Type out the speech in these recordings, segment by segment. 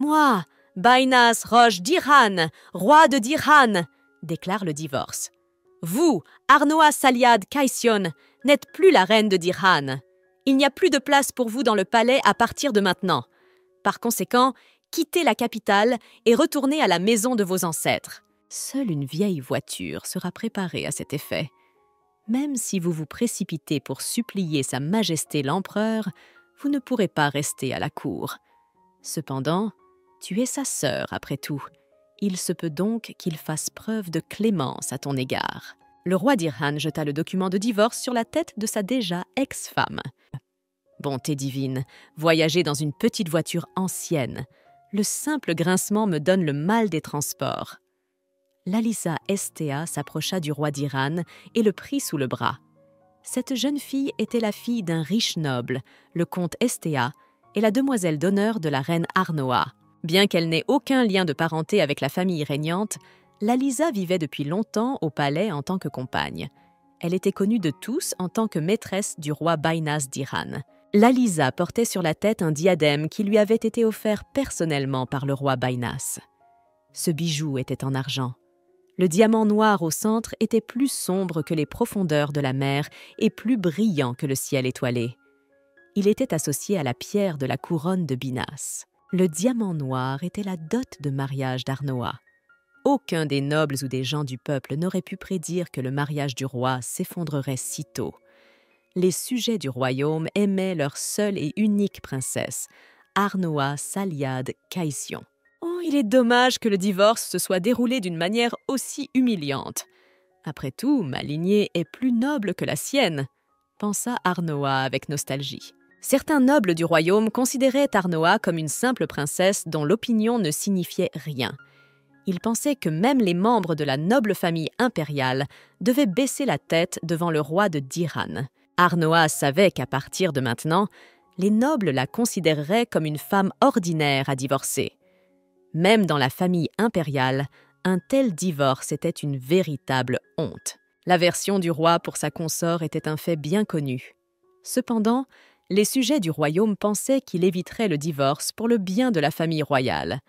Moi, Bainas Roche d'Iran, roi de d'Iran, déclare le divorce. Vous, Arnoa Saliad Kaision, n'êtes plus la reine de d'Iran. Il n'y a plus de place pour vous dans le palais à partir de maintenant. Par conséquent, quittez la capitale et retournez à la maison de vos ancêtres. Seule une vieille voiture sera préparée à cet effet. Même si vous vous précipitez pour supplier Sa Majesté l'Empereur, vous ne pourrez pas rester à la cour. Cependant, tu es sa sœur après tout. Il se peut donc qu'il fasse preuve de clémence à ton égard. Le roi d'Iran jeta le document de divorce sur la tête de sa déjà ex-femme. Bonté divine, voyager dans une petite voiture ancienne. Le simple grincement me donne le mal des transports. Lalisa Estea s'approcha du roi d'Iran et le prit sous le bras. Cette jeune fille était la fille d'un riche noble, le comte Estea, et la demoiselle d'honneur de la reine Arnoa. Bien qu'elle n'ait aucun lien de parenté avec la famille régnante, Lalisa vivait depuis longtemps au palais en tant que compagne. Elle était connue de tous en tant que maîtresse du roi Bainas d'Iran. Lalisa portait sur la tête un diadème qui lui avait été offert personnellement par le roi Bainas. Ce bijou était en argent. Le diamant noir au centre était plus sombre que les profondeurs de la mer et plus brillant que le ciel étoilé. Il était associé à la pierre de la couronne de Binas. Le diamant noir était la dot de mariage d'Arnoa. Aucun des nobles ou des gens du peuple n'aurait pu prédire que le mariage du roi s'effondrerait si tôt. Les sujets du royaume aimaient leur seule et unique princesse, Arnoa Saliad Kaision. Oh, il est dommage que le divorce se soit déroulé d'une manière aussi humiliante. Après tout, ma lignée est plus noble que la sienne, pensa Arnoa avec nostalgie. Certains nobles du royaume considéraient Arnoa comme une simple princesse dont l'opinion ne signifiait rien. Ils pensaient que même les membres de la noble famille impériale devaient baisser la tête devant le roi de d'Iran. Arnoa savait qu'à partir de maintenant, les nobles la considéreraient comme une femme ordinaire à divorcer. Même dans la famille impériale, un tel divorce était une véritable honte. L'aversion du roi pour sa consort était un fait bien connu. Cependant, les sujets du royaume pensaient qu'il éviterait le divorce pour le bien de la famille royale.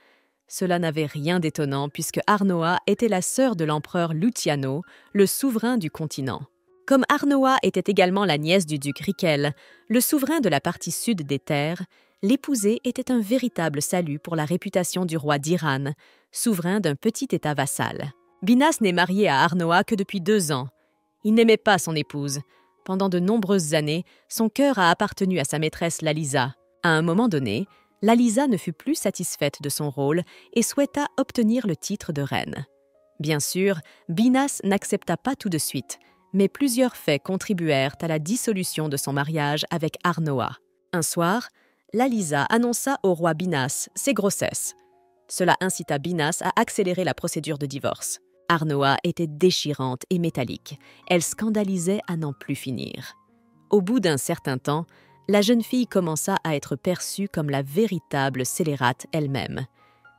Cela n'avait rien d'étonnant puisque Arnoa était la sœur de l'empereur Luciano, le souverain du continent. Comme Arnoa était également la nièce du duc Riquel, le souverain de la partie sud des terres, l'épouser était un véritable salut pour la réputation du roi d'Iran, souverain d'un petit état vassal. Binas n'est marié à Arnoa que depuis 2 ans. Il n'aimait pas son épouse. Pendant de nombreuses années, son cœur a appartenu à sa maîtresse Lalisa. À un moment donné, Lalisa ne fut plus satisfaite de son rôle et souhaita obtenir le titre de reine. Bien sûr, Binas n'accepta pas tout de suite, mais plusieurs faits contribuèrent à la dissolution de son mariage avec Arnoa. Un soir, Lalisa annonça au roi Binas ses grossesses. Cela incita Binas à accélérer la procédure de divorce. Arnoa était déchirante et métallique. Elle scandalisait à n'en plus finir. Au bout d'un certain temps, la jeune fille commença à être perçue comme la véritable scélérate elle-même.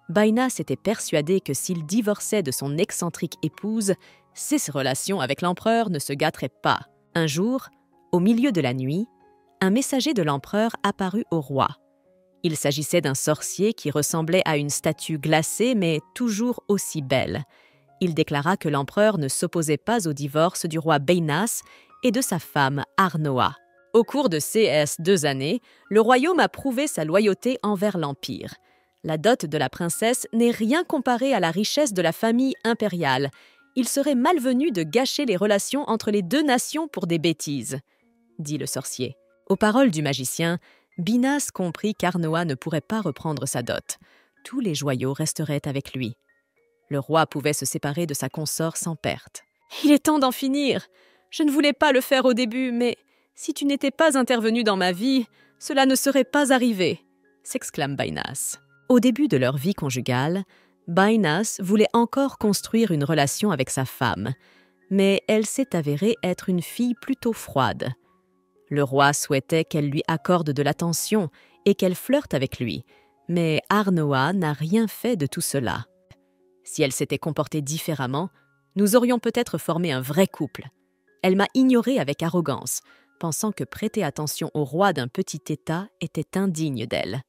Bainas était persuadé que s'il divorçait de son excentrique épouse, ses relations avec l'empereur ne se gâteraient pas. Un jour, au milieu de la nuit, un messager de l'empereur apparut au roi. Il s'agissait d'un sorcier qui ressemblait à une statue glacée mais toujours aussi belle. Il déclara que l'empereur ne s'opposait pas au divorce du roi Bainas et de sa femme Arnoa. Au cours de ces 2 années, le royaume a prouvé sa loyauté envers l'empire. La dot de la princesse n'est rien comparée à la richesse de la famille impériale. Il serait malvenu de gâcher les relations entre les 2 nations pour des bêtises, dit le sorcier. Aux paroles du magicien, Binas comprit qu'Arnoa ne pourrait pas reprendre sa dot. Tous les joyaux resteraient avec lui. Le roi pouvait se séparer de sa consort sans perte. « Il est temps d'en finir. Je ne voulais pas le faire au début, mais si tu n'étais pas intervenu dans ma vie, cela ne serait pas arrivé », s'exclame Bainas. Au début de leur vie conjugale, Bainas voulait encore construire une relation avec sa femme, mais elle s'est avérée être une fille plutôt froide. Le roi souhaitait qu'elle lui accorde de l'attention et qu'elle flirte avec lui, mais Arnoa n'a rien fait de tout cela. Si elle s'était comportée différemment, nous aurions peut-être formé un vrai couple. Elle m'a ignorée avec arrogance, pensant que prêter attention au roi d'un petit État était indigne d'elle.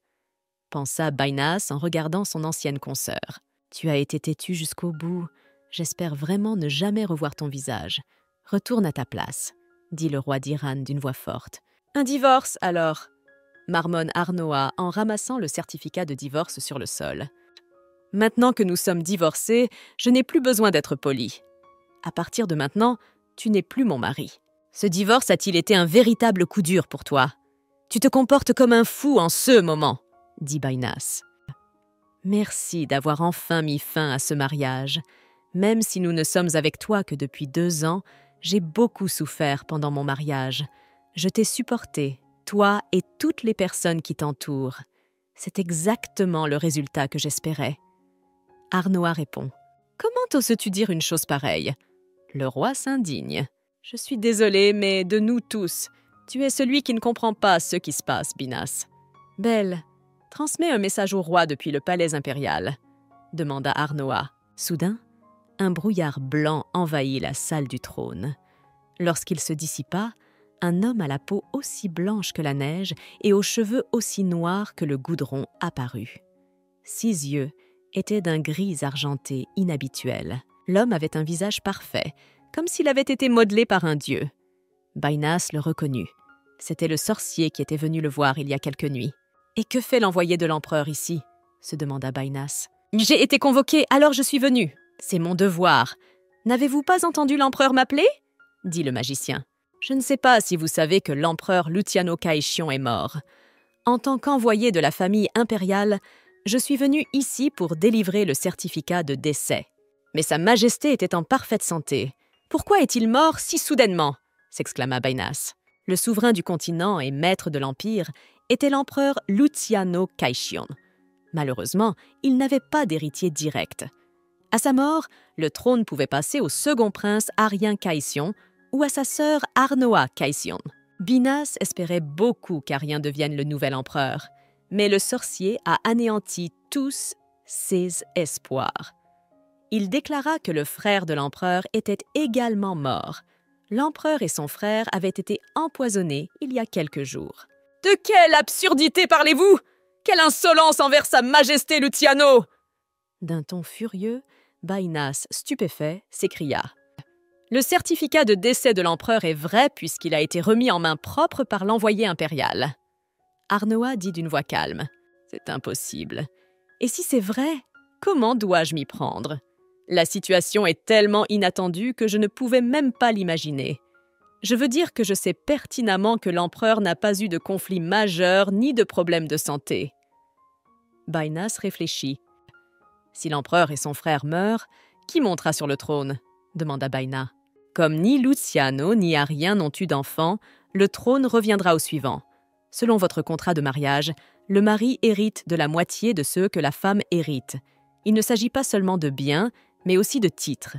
pensa Bainas en regardant son ancienne consoeur. Tu as été têtue jusqu'au bout. J'espère vraiment ne jamais revoir ton visage. Retourne à ta place, dit le roi d'Iran d'une voix forte. Un divorce, alors, marmonne Arnoa en ramassant le certificat de divorce sur le sol. Maintenant que nous sommes divorcés, je n'ai plus besoin d'être poli. À partir de maintenant, tu n'es plus mon mari. Ce divorce a-t-il été un véritable coup dur pour toi? Tu te comportes comme un fou en ce moment, dit Bainas. Merci d'avoir enfin mis fin à ce mariage. Même si nous ne sommes avec toi que depuis 2 ans, j'ai beaucoup souffert pendant mon mariage. Je t'ai supporté, toi et toutes les personnes qui t'entourent. C'est exactement le résultat que j'espérais. Arnoa répond. Comment oses-tu dire une chose pareille? Le roi s'indigne. Je suis désolée, mais de nous tous, tu es celui qui ne comprend pas ce qui se passe, Binas. Belle, transmets un message au roi depuis le palais impérial, demanda Arnoa. Soudain, un brouillard blanc envahit la salle du trône. Lorsqu'il se dissipa, un homme à la peau aussi blanche que la neige et aux cheveux aussi noirs que le goudron apparut. 6 yeux étaient d'un gris argenté inhabituel. L'homme avait un visage parfait, comme s'il avait été modelé par un dieu. Bainas le reconnut. C'était le sorcier qui était venu le voir il y a quelques nuits. « Et que fait l'envoyé de l'empereur ici ?» se demanda Bainas. « J'ai été convoqué, alors je suis venu. C'est mon devoir. N'avez-vous pas entendu l'empereur m'appeler ?» dit le magicien. « Je ne sais pas si vous savez que l'empereur Luciano Kaishion est mort. En tant qu'envoyé de la famille impériale, je suis venu ici pour délivrer le certificat de décès. Mais Sa Majesté était en parfaite santé. Pourquoi est-il mort si soudainement ?» s'exclama Bainas. Le souverain du continent et maître de l'Empire était l'empereur Luciano Kaishion. Malheureusement, il n'avait pas d'héritier direct. À sa mort, le trône pouvait passer au second prince Arien Kaishion ou à sa sœur Arnoa Kaishion. Binas espérait beaucoup qu'Arien devienne le nouvel empereur, mais le sorcier a anéanti tous ses espoirs. Il déclara que le frère de l'empereur était également mort. L'empereur et son frère avaient été empoisonnés il y a quelques jours. « De quelle absurdité parlez-vous? Quelle insolence envers Sa Majesté Luciano !» D'un ton furieux, Bainas, stupéfait, s'écria. « Le certificat de décès de l'empereur est vrai puisqu'il a été remis en main propre par l'envoyé impérial. » Arnoa dit d'une voix calme. « C'est impossible. Et si c'est vrai, comment dois-je m'y prendre? La situation est tellement inattendue que je ne pouvais même pas l'imaginer. Je veux dire que je sais pertinemment que l'empereur n'a pas eu de conflit majeur ni de problème de santé. » Bainas réfléchit. « Si l'empereur et son frère meurent, qui montera sur le trône ?» demanda Baina. « Comme ni Luciano ni Arien n'ont eu d'enfant, le trône reviendra au suivant. Selon votre contrat de mariage, le mari hérite de la moitié de ce que la femme hérite. Il ne s'agit pas seulement de biens, mais aussi de titres. »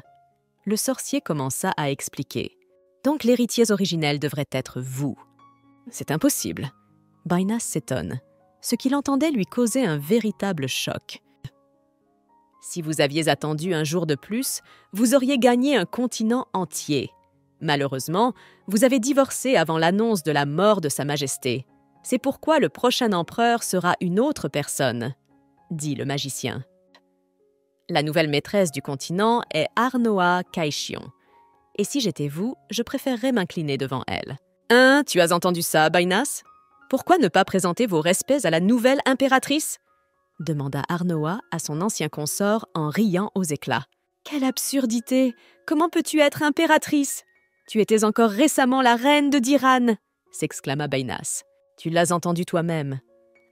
Le sorcier commença à expliquer. « Donc l'héritier originel devrait être vous. »« C'est impossible. » Bainas s'étonne. Ce qu'il entendait lui causait un véritable choc. « Si vous aviez attendu un jour de plus, vous auriez gagné un continent entier. Malheureusement, vous avez divorcé avant l'annonce de la mort de Sa Majesté. C'est pourquoi le prochain empereur sera une autre personne, » dit le magicien. La nouvelle maîtresse du continent est Arnoa Kaishion. Et si j'étais vous, je préférerais m'incliner devant elle. « Hein, tu as entendu ça, Bainas? Pourquoi ne pas présenter vos respects à la nouvelle impératrice ?» demanda Arnoa à son ancien consort en riant aux éclats. « Quelle absurdité! Comment peux-tu être impératrice? Tu étais encore récemment la reine de d'Iran !» s'exclama Bainas. « Tu l'as entendu toi-même.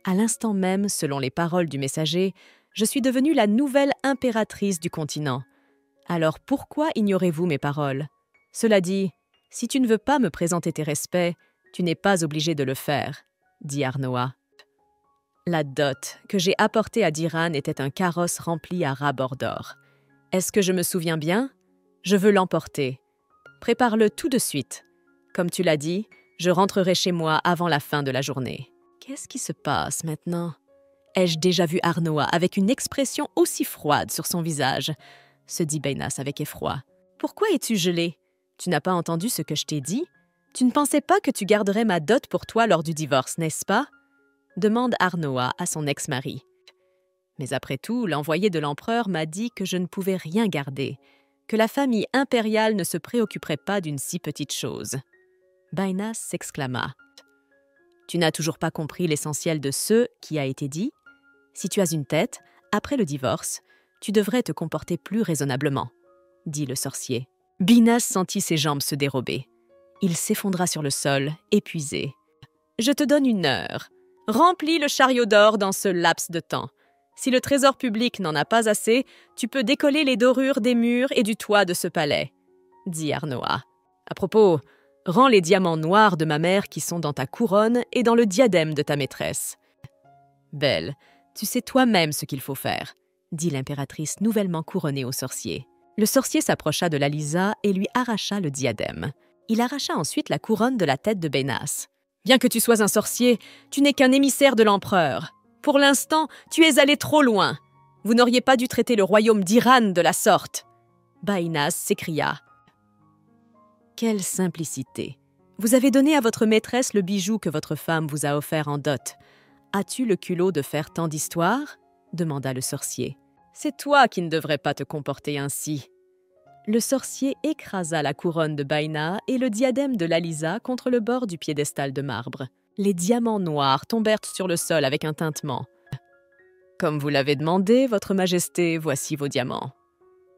À l'instant même, selon les paroles du messager, je suis devenue la nouvelle impératrice du continent. Alors pourquoi ignorez-vous mes paroles? Cela dit, si tu ne veux pas me présenter tes respects, tu n'es pas obligé de le faire, » dit Arnoa. La dot que j'ai apportée à d'Iran était un carrosse rempli à ras-bord d'or. Est-ce que je me souviens bien? Je veux l'emporter. Prépare-le tout de suite. Comme tu l'as dit, je rentrerai chez moi avant la fin de la journée. Qu'est-ce qui se passe maintenant? Ai-je déjà vu Arnoa avec une expression aussi froide sur son visage? Se dit Bainas avec effroi. Pourquoi es-tu gelé? Tu n'as pas entendu ce que je t'ai dit? Tu ne pensais pas que tu garderais ma dot pour toi lors du divorce, n'est-ce pas? demande Arnoa à son ex-mari. Mais après tout, l'envoyé de l'empereur m'a dit que je ne pouvais rien garder, que la famille impériale ne se préoccuperait pas d'une si petite chose. Bainas s'exclama. « Tu n'as toujours pas compris l'essentiel de ce qui a été dit? Si tu as une tête, après le divorce, tu devrais te comporter plus raisonnablement, » dit le sorcier. Binas sentit ses jambes se dérober. Il s'effondra sur le sol, épuisé. « Je te donne 1 heure. Remplis le chariot d'or dans ce laps de temps. Si le trésor public n'en a pas assez, tu peux décoller les dorures des murs et du toit de ce palais, » dit Arnoa. « À propos, rends les diamants noirs de ma mère qui sont dans ta couronne et dans le diadème de ta maîtresse. »« Belle, tu sais toi-même ce qu'il faut faire, » dit l'impératrice nouvellement couronnée au sorcier. Le sorcier s'approcha de Lalisa et lui arracha le diadème. Il arracha ensuite la couronne de la tête de Bainas. « Bien que tu sois un sorcier, tu n'es qu'un émissaire de l'empereur. Pour l'instant, tu es allé trop loin. Vous n'auriez pas dû traiter le royaume d'Iran de la sorte. » Bainas s'écria. « Quelle simplicité! Vous avez donné à votre maîtresse le bijou que votre femme vous a offert en dot. As-tu le culot de faire tant d'histoires ?» demanda le sorcier. « C'est toi qui ne devrais pas te comporter ainsi. » Le sorcier écrasa la couronne de Baina et le diadème de Lalisa contre le bord du piédestal de marbre. Les diamants noirs tombèrent sur le sol avec un tintement. « Comme vous l'avez demandé, votre majesté, voici vos diamants. »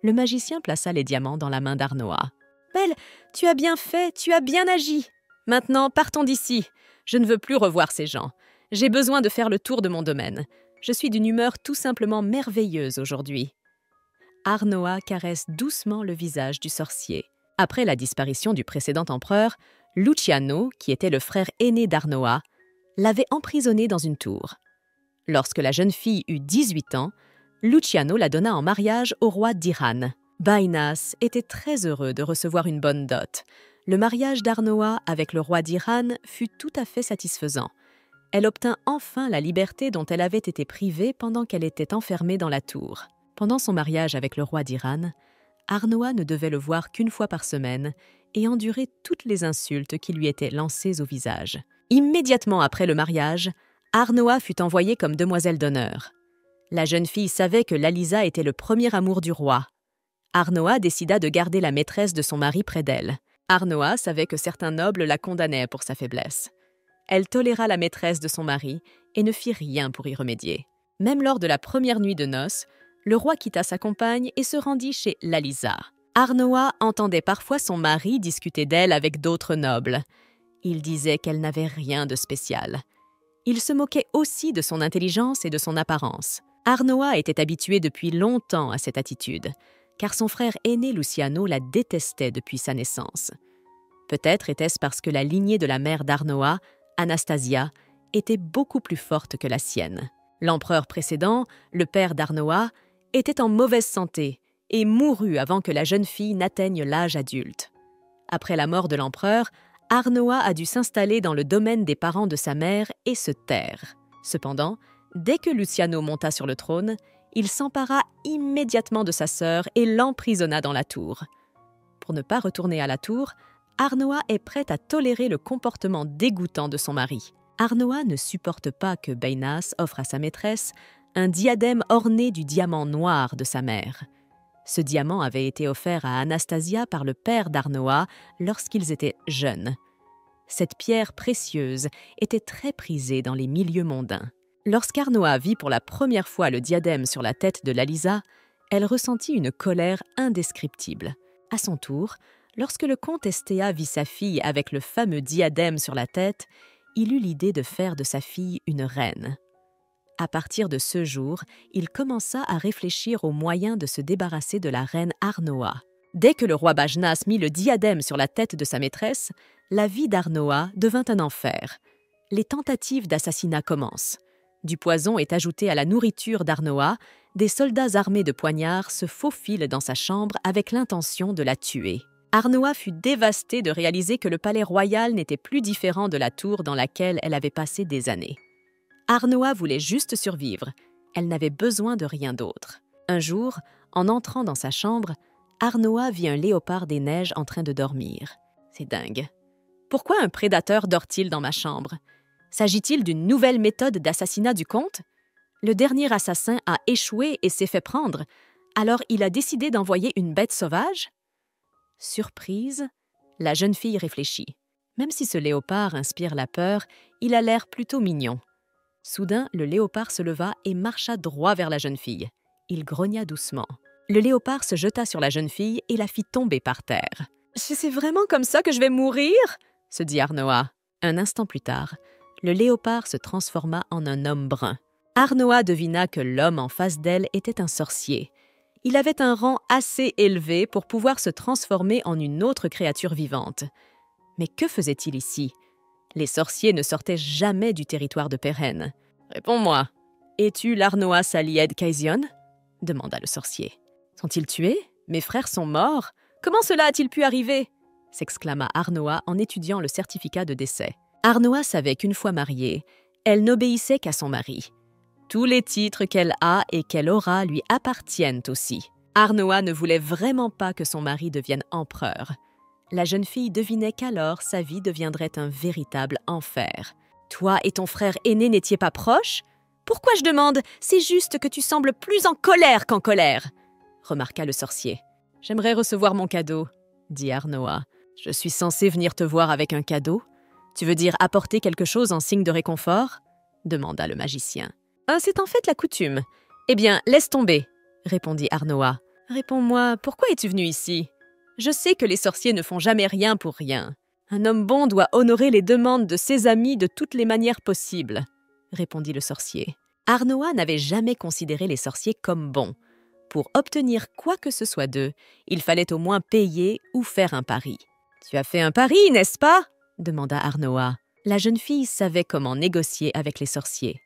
Le magicien plaça les diamants dans la main d'Arnoa. « Belle, tu as bien fait, tu as bien agi. Maintenant, partons d'ici. Je ne veux plus revoir ces gens. J'ai besoin de faire le tour de mon domaine. Je suis d'une humeur tout simplement merveilleuse aujourd'hui. » Arnoa caresse doucement le visage du sorcier. Après la disparition du précédent empereur, Luciano, qui était le frère aîné d'Arnoa, l'avait emprisonné dans une tour. Lorsque la jeune fille eut 18 ans, Luciano la donna en mariage au roi d'Iran. Bainas était très heureux de recevoir une bonne dot. Le mariage d'Arnoa avec le roi d'Iran fut tout à fait satisfaisant. Elle obtint enfin la liberté dont elle avait été privée pendant qu'elle était enfermée dans la tour. Pendant son mariage avec le roi d'Iran, Arnoa ne devait le voir qu'1 fois par semaine et endurer toutes les insultes qui lui étaient lancées au visage. Immédiatement après le mariage, Arnoa fut envoyée comme demoiselle d'honneur. La jeune fille savait que Lalisa était le premier amour du roi. Arnoa décida de garder la maîtresse de son mari près d'elle. Arnoa savait que certains nobles la condamnaient pour sa faiblesse. Elle toléra la maîtresse de son mari et ne fit rien pour y remédier. Même lors de la première nuit de noces, le roi quitta sa compagne et se rendit chez Lalisa. Arnoa entendait parfois son mari discuter d'elle avec d'autres nobles. Il disait qu'elle n'avait rien de spécial. Il se moquait aussi de son intelligence et de son apparence. Arnoa était habitué depuis longtemps à cette attitude, car son frère aîné Luciano la détestait depuis sa naissance. Peut-être était-ce parce que la lignée de la mère d'Arnoa, Anastasia, était beaucoup plus forte que la sienne. L'empereur précédent, le père d'Arnoa, était en mauvaise santé et mourut avant que la jeune fille n'atteigne l'âge adulte. Après la mort de l'empereur, Arnoa a dû s'installer dans le domaine des parents de sa mère et se taire. Cependant, dès que Luciano monta sur le trône, il s'empara immédiatement de sa sœur et l'emprisonna dans la tour. Pour ne pas retourner à la tour, Arnoa est prête à tolérer le comportement dégoûtant de son mari. Arnoa ne supporte pas que Bainas offre à sa maîtresse un diadème orné du diamant noir de sa mère. Ce diamant avait été offert à Anastasia par le père d'Arnoa lorsqu'ils étaient jeunes. Cette pierre précieuse était très prisée dans les milieux mondains. Lorsqu'Arnoa vit pour la première fois le diadème sur la tête de Lalisa, elle ressentit une colère indescriptible. À son tour, lorsque le comte Estea vit sa fille avec le fameux diadème sur la tête, il eut l'idée de faire de sa fille une reine. À partir de ce jour, il commença à réfléchir aux moyens de se débarrasser de la reine Arnoa. Dès que le roi Bajnas mit le diadème sur la tête de sa maîtresse, la vie d'Arnoa devint un enfer. Les tentatives d'assassinat commencent. Du poison est ajouté à la nourriture d'Arnoa, des soldats armés de poignards se faufilent dans sa chambre avec l'intention de la tuer. Arnoa fut dévastée de réaliser que le palais royal n'était plus différent de la tour dans laquelle elle avait passé des années. Arnoa voulait juste survivre. Elle n'avait besoin de rien d'autre. Un jour, en entrant dans sa chambre, Arnoa vit un léopard des neiges en train de dormir. C'est dingue. Pourquoi un prédateur dort-il dans ma chambre? S'agit-il d'une nouvelle méthode d'assassinat du comte? Le dernier assassin a échoué et s'est fait prendre, alors il a décidé d'envoyer une bête sauvage? Surprise, la jeune fille réfléchit. Même si ce léopard inspire la peur, il a l'air plutôt mignon. Soudain, le léopard se leva et marcha droit vers la jeune fille. Il grogna doucement. Le léopard se jeta sur la jeune fille et la fit tomber par terre. « C'est vraiment comme ça que je vais mourir ?» se dit Arnoa. Un instant plus tard, le léopard se transforma en un homme brun. Arnoa devina que l'homme en face d'elle était un sorcier. Il avait un rang assez élevé pour pouvoir se transformer en une autre créature vivante. Mais que faisait-il ici? Les sorciers ne sortaient jamais du territoire de Peren. « Réponds-moi, es-tu l'Arnoa Salied Kaision ?» demanda le sorcier. « Sont-ils tués? Mes frères sont morts? Comment cela a-t-il pu arriver ?» s'exclama Arnoa en étudiant le certificat de décès. Arnoa savait qu'une fois mariée, elle n'obéissait qu'à son mari. Tous les titres qu'elle a et qu'elle aura lui appartiennent aussi. Arnoa ne voulait vraiment pas que son mari devienne empereur. La jeune fille devinait qu'alors sa vie deviendrait un véritable enfer. « Toi et ton frère aîné n'étiez pas proches? Pourquoi je demande? C'est juste que tu sembles plus en colère qu'en colère !» remarqua le sorcier. « J'aimerais recevoir mon cadeau, » dit Arnoa. « Je suis censé venir te voir avec un cadeau? Tu veux dire apporter quelque chose en signe de réconfort ?» demanda le magicien. « C'est en fait la coutume. »« Eh bien, laisse tomber, » répondit Arnoa. « Réponds-moi, pourquoi es-tu venu ici? Je sais que les sorciers ne font jamais rien pour rien. Un homme bon doit honorer les demandes de ses amis de toutes les manières possibles, » répondit le sorcier. Arnoa n'avait jamais considéré les sorciers comme bons. Pour obtenir quoi que ce soit d'eux, il fallait au moins payer ou faire un pari. « Tu as fait un pari, n'est-ce pas ?» demanda Arnoa. La jeune fille savait comment négocier avec les sorciers.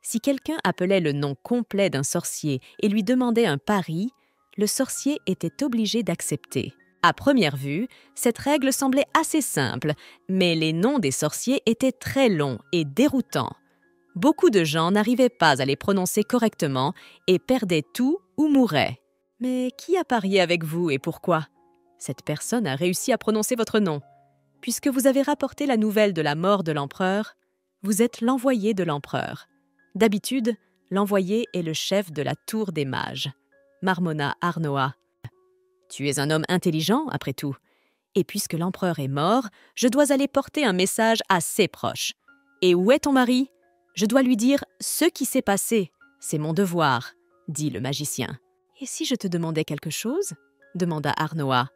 Si quelqu'un appelait le nom complet d'un sorcier et lui demandait un pari, le sorcier était obligé d'accepter. À première vue, cette règle semblait assez simple, mais les noms des sorciers étaient très longs et déroutants. Beaucoup de gens n'arrivaient pas à les prononcer correctement et perdaient tout ou mouraient. « Mais qui a parié avec vous et pourquoi? Cette personne a réussi à prononcer votre nom. Puisque vous avez rapporté la nouvelle de la mort de l'empereur, vous êtes l'envoyé de l'empereur. D'habitude, l'envoyé est le chef de la tour des mages, » marmonna Arnoa. « Tu es un homme intelligent, après tout. Et puisque l'empereur est mort, je dois aller porter un message à ses proches. Et où est ton mari? Je dois lui dire ce qui s'est passé. C'est mon devoir, » dit le magicien. « Et si je te demandais quelque chose ?» demanda Arnoa.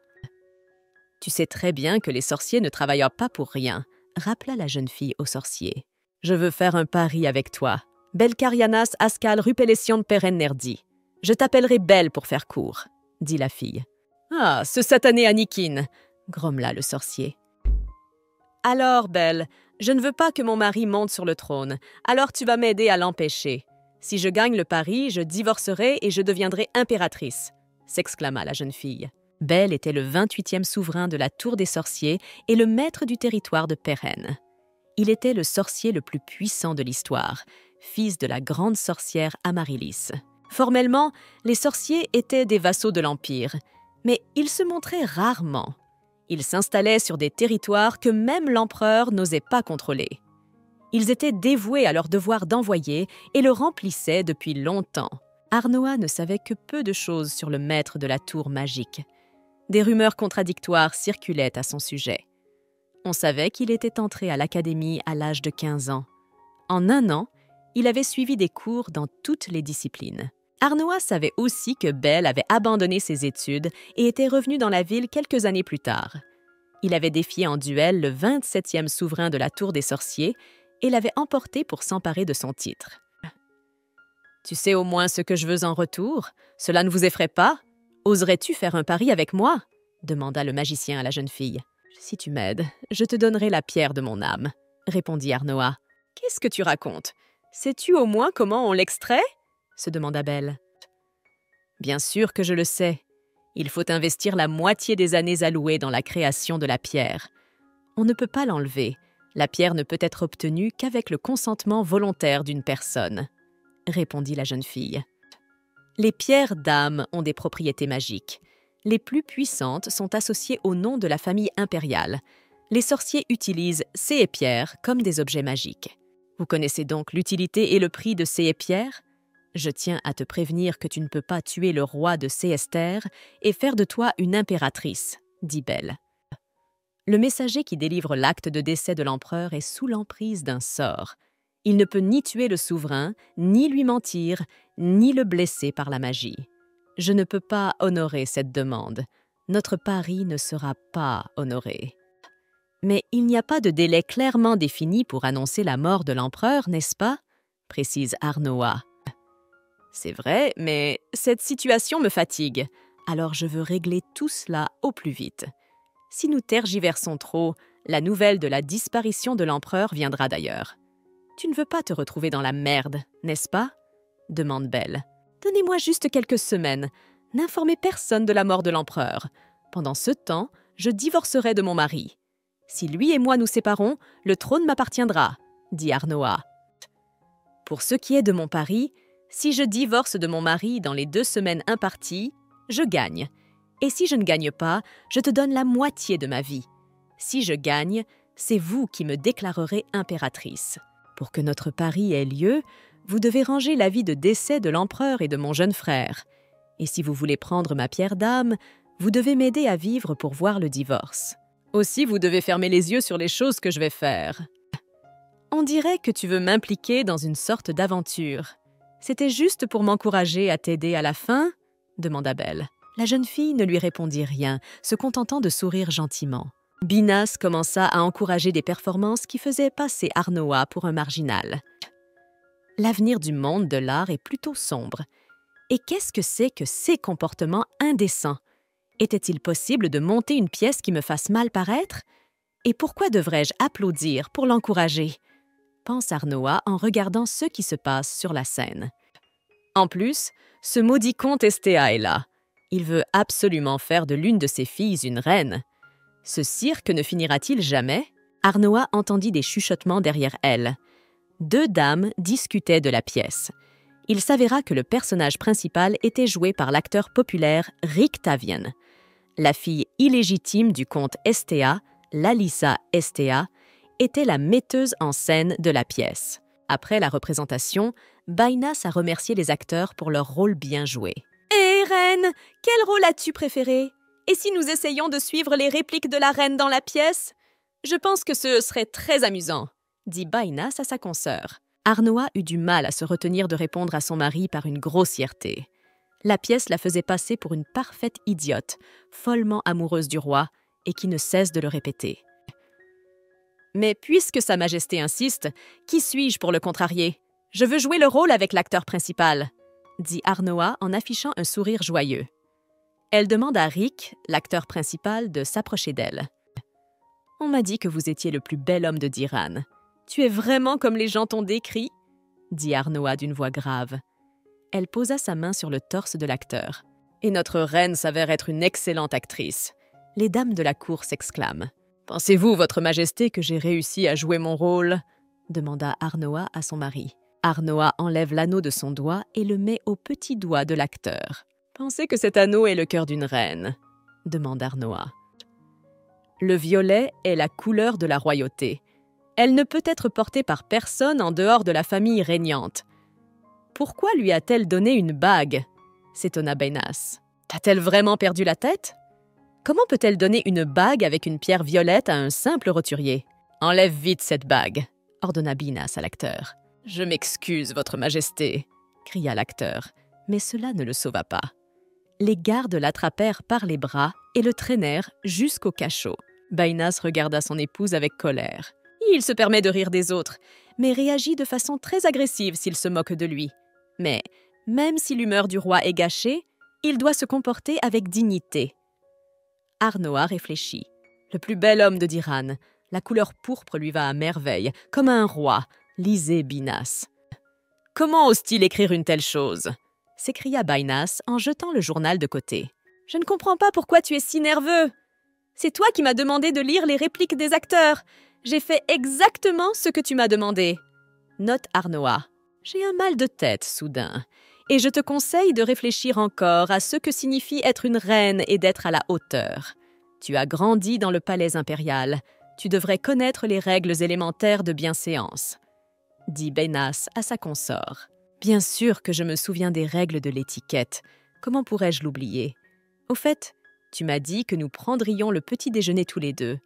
« Tu sais très bien que les sorciers ne travaillent pas pour rien, » rappela la jeune fille au sorcier. « Je veux faire un pari avec toi. Belcarianas Ascal Rupelesion Perennerdi. Je t'appellerai Belle pour faire court, » dit la fille. « Ah, ce satané Anikin !» grommela le sorcier. « Alors, Belle, je ne veux pas que mon mari monte sur le trône, alors tu vas m'aider à l'empêcher. Si je gagne le pari, je divorcerai et je deviendrai impératrice, » s'exclama la jeune fille. Belle était le 28e souverain de la Tour des Sorciers et le maître du territoire de Peren. Il était le sorcier le plus puissant de l'histoire, fils de la grande sorcière Amaryllis. Formellement, les sorciers étaient des vassaux de l'Empire, mais ils se montraient rarement. Ils s'installaient sur des territoires que même l'empereur n'osait pas contrôler. Ils étaient dévoués à leur devoir d'envoyer et le remplissaient depuis longtemps. Arnoa ne savait que peu de choses sur le maître de la tour magique. Des rumeurs contradictoires circulaient à son sujet. On savait qu'il était entré à l'académie à l'âge de 15 ans. En un an, il avait suivi des cours dans toutes les disciplines. Arnoa savait aussi que Belle avait abandonné ses études et était revenu dans la ville quelques années plus tard. Il avait défié en duel le 27e souverain de la Tour des Sorciers et l'avait emporté pour s'emparer de son titre. « Tu sais au moins ce que je veux en retour? Cela ne vous effraie pas? Oserais-tu faire un pari avec moi ?» demanda le magicien à la jeune fille. « Si tu m'aides, je te donnerai la pierre de mon âme, » répondit Arnoa. « Qu'est-ce que tu racontes? Sais-tu au moins comment on l'extrait ?» se demanda Belle. « Bien sûr que je le sais. Il faut investir la moitié des années allouées dans la création de la pierre. On ne peut pas l'enlever. La pierre ne peut être obtenue qu'avec le consentement volontaire d'une personne, » répondit la jeune fille. Les pierres d'âme ont des propriétés magiques. Les plus puissantes sont associées au nom de la famille impériale. Les sorciers utilisent ces pierres comme des objets magiques. Vous connaissez donc l'utilité et le prix de ces pierres? Je tiens à te prévenir que tu ne peux pas tuer le roi de Séester et faire de toi une impératrice, dit Belle. Le messager qui délivre l'acte de décès de l'empereur est sous l'emprise d'un sort. Il ne peut ni tuer le souverain, ni lui mentir, ni le blesser par la magie. Je ne peux pas honorer cette demande. Notre pari ne sera pas honoré. Mais il n'y a pas de délai clairement défini pour annoncer la mort de l'empereur, n'est-ce pas? Précise Arnoa. C'est vrai, mais cette situation me fatigue. Alors je veux régler tout cela au plus vite. Si nous tergiversons trop, la nouvelle de la disparition de l'empereur viendra d'ailleurs. Tu ne veux pas te retrouver dans la merde, n'est-ce pas? Demande Belle. Donnez-moi juste quelques semaines. N'informez personne de la mort de l'empereur. Pendant ce temps, je divorcerai de mon mari. Si lui et moi nous séparons, le trône m'appartiendra, dit Arnoa. Pour ce qui est de mon pari, si je divorce de mon mari dans les 2 semaines imparties, je gagne. Et si je ne gagne pas, je te donne la moitié de ma vie. Si je gagne, c'est vous qui me déclarerez impératrice. Pour que notre pari ait lieu, vous devez ranger l'avis de décès de l'empereur et de mon jeune frère. Et si vous voulez prendre ma pierre d'âme, vous devez m'aider à vivre pour voir le divorce. Aussi, vous devez fermer les yeux sur les choses que je vais faire. On dirait que tu veux m'impliquer dans une sorte d'aventure. C'était juste pour m'encourager à t'aider à la fin? Demanda Belle. La jeune fille ne lui répondit rien, se contentant de sourire gentiment. Binas commença à encourager des performances qui faisaient passer Arnoa pour un marginal. L'avenir du monde de l'art est plutôt sombre. Et qu'est-ce que c'est que ces comportements indécents? Était-il possible de monter une pièce qui me fasse mal paraître? Et pourquoi devrais-je applaudir pour l'encourager? Pense Arnoa en regardant ce qui se passe sur la scène. En plus, ce maudit comte Estéa est là. Il veut absolument faire de l'une de ses filles une reine. Ce cirque ne finira-t-il jamais? Arnoa entendit des chuchotements derrière elle. 2 dames discutaient de la pièce. Il s'avéra que le personnage principal était joué par l'acteur populaire Rick Tavian. La fille illégitime du comte Estéa, Lalissa Estéa, était la metteuse en scène de la pièce. Après la représentation, Bainas a remercié les acteurs pour leur rôle bien joué. « Hé, reine, quel rôle as-tu préféré? Et si nous essayions de suivre les répliques de la reine dans la pièce? Je pense que ce serait très amusant, » dit Bainas à sa consoeur. Arnoa eut du mal à se retenir de répondre à son mari par une grossièreté. La pièce la faisait passer pour une parfaite idiote, follement amoureuse du roi, et qui ne cesse de le répéter. « Mais puisque Sa Majesté insiste, qui suis-je pour le contrarier? Je veux jouer le rôle avec l'acteur principal, » dit Arnoa en affichant un sourire joyeux. Elle demande à Rick, l'acteur principal, de s'approcher d'elle. « On m'a dit que vous étiez le plus bel homme de d'Iran. Tu es vraiment comme les gens t'ont décrit ?» dit Arnoa d'une voix grave. Elle posa sa main sur le torse de l'acteur. « Et notre reine s'avère être une excellente actrice. » Les dames de la cour s'exclament. « Pensez-vous, votre majesté, que j'ai réussi à jouer mon rôle ?» demanda Arnoa à son mari. Arnoa enlève l'anneau de son doigt et le met au petit doigt de l'acteur. « Pensez que cet anneau est le cœur d'une reine ?» demande Arnoa. Le violet est la couleur de la royauté. Elle ne peut être portée par personne en dehors de la famille régnante. Pourquoi lui a-t-elle donné une bague? S'étonna Bainas. A-t-elle vraiment perdu la tête? Comment peut-elle donner une bague avec une pierre violette à un simple roturier? Enlève vite cette bague, ordonna Binas à l'acteur. Je m'excuse, votre majesté, cria l'acteur, mais cela ne le sauva pas. Les gardes l'attrapèrent par les bras et le traînèrent jusqu'au cachot. Bainas regarda son épouse avec colère. Il se permet de rire des autres, mais réagit de façon très agressive s'il se moque de lui. Mais, même si l'humeur du roi est gâchée, il doit se comporter avec dignité. Arnoa réfléchit. Le plus bel homme de d'Iran, la couleur pourpre lui va à merveille, comme un roi, lisait Binas. « Comment ose-t-il écrire une telle chose ?» s'écria Bainas en jetant le journal de côté. « Je ne comprends pas pourquoi tu es si nerveux. C'est toi qui m'as demandé de lire les répliques des acteurs. J'ai fait exactement ce que tu m'as demandé. » Note Arnoa. « J'ai un mal de tête soudain, et je te conseille de réfléchir encore à ce que signifie être une reine et d'être à la hauteur. Tu as grandi dans le palais impérial. Tu devrais connaître les règles élémentaires de bienséance. dit Benas à sa consort. « Bien sûr que je me souviens des règles de l'étiquette. Comment pourrais-je l'oublier? Au fait, tu m'as dit que nous prendrions le petit déjeuner tous les deux.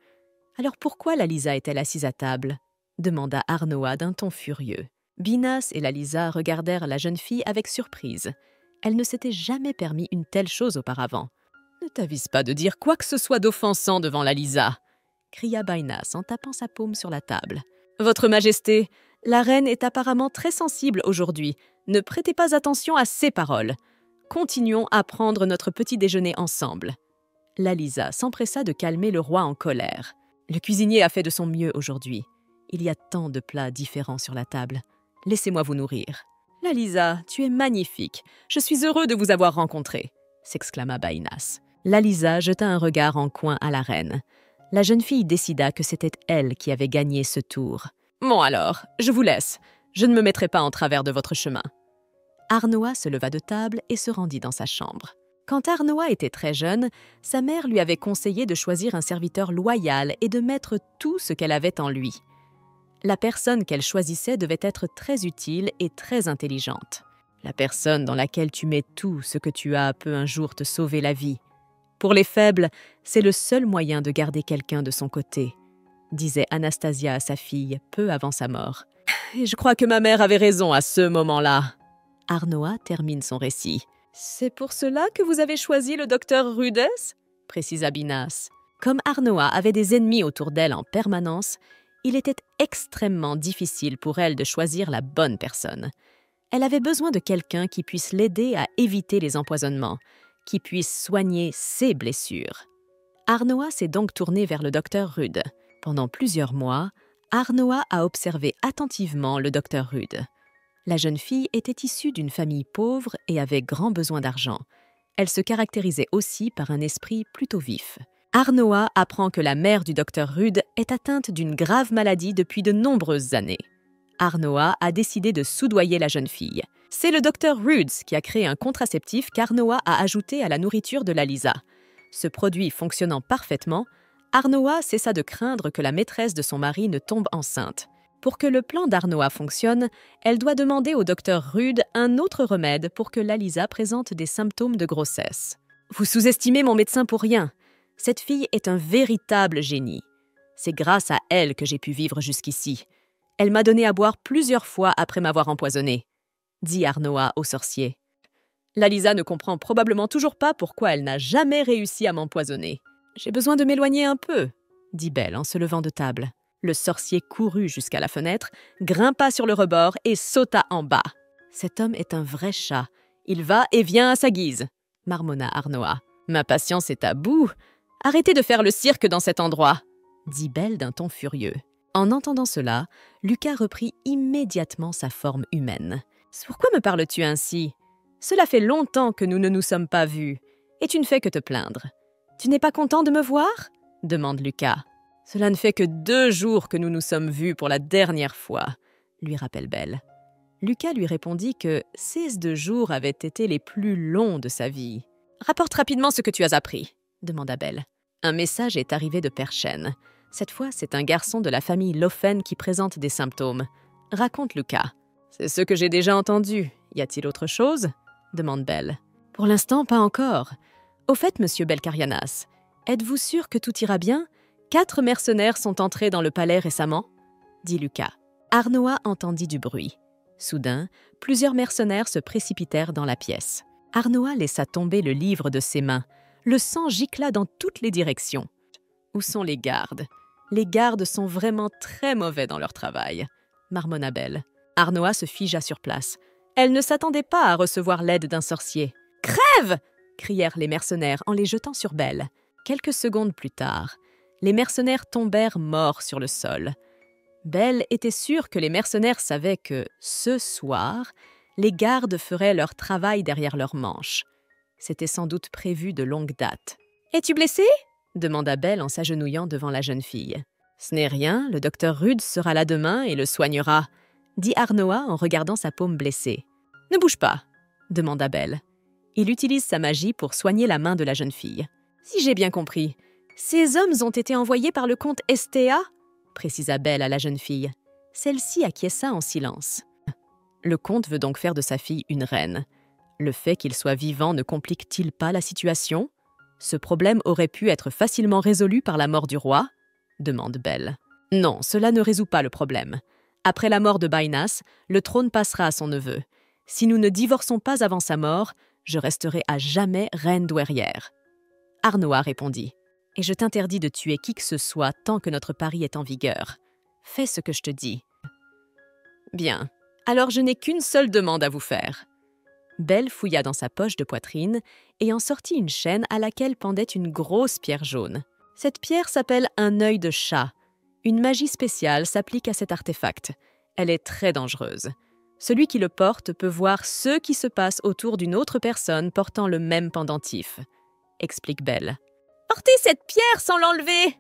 Alors pourquoi la Lisa est-elle assise à table ?» demanda Arnoa d'un ton furieux. Binas et la Lisa regardèrent la jeune fille avec surprise. Elle ne s'était jamais permis une telle chose auparavant. « Ne t'avise pas de dire quoi que ce soit d'offensant devant la Lisa !» cria Binas en tapant sa paume sur la table. « Votre Majesté, la reine est apparemment très sensible aujourd'hui. Ne prêtez pas attention à ses paroles. Continuons à prendre notre petit déjeuner ensemble. » La Lisa s'empressa de calmer le roi en colère. « Le cuisinier a fait de son mieux aujourd'hui. Il y a tant de plats différents sur la table. Laissez-moi vous nourrir. »« La Lisa, tu es magnifique. Je suis heureux de vous avoir rencontré, » s'exclama Binas. La Lisa jeta un regard en coin à la reine. La jeune fille décida que c'était elle qui avait gagné ce tour. « Bon alors, je vous laisse. Je ne me mettrai pas en travers de votre chemin. » Arnoa se leva de table et se rendit dans sa chambre. Quand Arnoa était très jeune, sa mère lui avait conseillé de choisir un serviteur loyal et de mettre tout ce qu'elle avait en lui. La personne qu'elle choisissait devait être très utile et très intelligente. La personne dans laquelle tu mets tout ce que tu as peut un jour te sauver la vie. Pour les faibles, c'est le seul moyen de garder quelqu'un de son côté, disait Anastasia à sa fille peu avant sa mort. Et je crois que ma mère avait raison à ce moment-là. Arnoa termine son récit. C'est pour cela que vous avez choisi le docteur Rudes, précisa Binas. Comme Arnoa avait des ennemis autour d'elle en permanence, il était extrêmement difficile pour elle de choisir la bonne personne. Elle avait besoin de quelqu'un qui puisse l'aider à éviter les empoisonnements, qui puisse soigner ses blessures. Arnoa s'est donc tournée vers le docteur Rude. Pendant plusieurs mois, Arnoa a observé attentivement le docteur Rude. La jeune fille était issue d'une famille pauvre et avait grand besoin d'argent. Elle se caractérisait aussi par un esprit plutôt vif. Arnoa apprend que la mère du docteur Rude est atteinte d'une grave maladie depuis de nombreuses années. Arnoa a décidé de soudoyer la jeune fille. C'est le docteur Rude qui a créé un contraceptif qu'Arnoa a ajouté à la nourriture de la Lisa. Ce produit fonctionnant parfaitement, Arnoa cessa de craindre que la maîtresse de son mari ne tombe enceinte. Pour que le plan d'Arnoa fonctionne, elle doit demander au docteur Rude un autre remède pour que la Lisa présente des symptômes de grossesse. « Vous sous-estimez mon médecin pour rien. Cette fille est un véritable génie. C'est grâce à elle que j'ai pu vivre jusqu'ici. Elle m'a donné à boire plusieurs fois après m'avoir empoisonné, » dit Arnoa au sorcier. « La Lisa ne comprend probablement toujours pas pourquoi elle n'a jamais réussi à m'empoisonner. J'ai besoin de m'éloigner un peu, » dit Belle en se levant de table. Le sorcier courut jusqu'à la fenêtre, grimpa sur le rebord et sauta en bas. « Cet homme est un vrai chat. Il va et vient à sa guise, » marmonna Arnoa. « Ma patience est à bout. Arrêtez de faire le cirque dans cet endroit, » dit Belle d'un ton furieux. En entendant cela, Lucas reprit immédiatement sa forme humaine. « Pourquoi me parles-tu ainsi? Cela fait longtemps que nous ne nous sommes pas vus, et tu ne fais que te plaindre. Tu n'es pas content de me voir ?» demande Lucas. « Cela ne fait que 2 jours que nous nous sommes vus pour la dernière fois, » lui rappelle Belle. Lucas lui répondit que ces 2 jours avaient été les plus longs de sa vie. « Rapporte rapidement ce que tu as appris, » demanda Belle. Un message est arrivé de Perchen. Cette fois, c'est un garçon de la famille Lofen qui présente des symptômes. Raconte Lucas. « C'est ce que j'ai déjà entendu. Y a-t-il autre chose ?» demande Belle. « Pour l'instant, pas encore. Au fait, monsieur Belcarianas, êtes-vous sûr que tout ira bien ? 4 mercenaires sont entrés dans le palais récemment ?» dit Lucas. Arnoa entendit du bruit. Soudain, plusieurs mercenaires se précipitèrent dans la pièce. Arnoa laissa tomber le livre de ses mains. Le sang gicla dans toutes les directions. « Où sont les gardes ? Les gardes sont vraiment très mauvais dans leur travail, » marmonna Belle. Arnoa se figea sur place. Elle ne s'attendait pas à recevoir l'aide d'un sorcier. « Crève !» crièrent les mercenaires en les jetant sur Belle. Quelques secondes plus tard, les mercenaires tombèrent morts sur le sol. Belle était sûre que les mercenaires savaient que, ce soir, les gardes feraient leur travail derrière leurs manches. C'était sans doute prévu de longue date. « Es-tu blessée ?» demanda Belle en s'agenouillant devant la jeune fille. « Ce n'est rien, le docteur Rude sera là demain et le soignera, » dit Arnoa en regardant sa paume blessée. « Ne bouge pas, » demanda Belle. Il utilise sa magie pour soigner la main de la jeune fille. « Si j'ai bien compris, ces hommes ont été envoyés par le comte Estea ?» précisa Belle à la jeune fille. Celle-ci acquiesça en silence. Le comte veut donc faire de sa fille une reine. Le fait qu'il soit vivant ne complique-t-il pas la situation? Ce problème aurait pu être facilement résolu par la mort du roi? Demande Belle. Non, cela ne résout pas le problème. Après la mort de Bynas, le trône passera à son neveu. Si nous ne divorçons pas avant sa mort, je resterai à jamais reine douairière. Arnoa répondit. Et je t'interdis de tuer qui que ce soit tant que notre pari est en vigueur. Fais ce que je te dis. Bien, alors je n'ai qu'une seule demande à vous faire. Belle fouilla dans sa poche de poitrine et en sortit une chaîne à laquelle pendait une grosse pierre jaune. Cette pierre s'appelle un œil de chat. Une magie spéciale s'applique à cet artefact. Elle est très dangereuse. Celui qui le porte peut voir ce qui se passe autour d'une autre personne portant le même pendentif, explique Belle. Portez cette pierre sans l'enlever!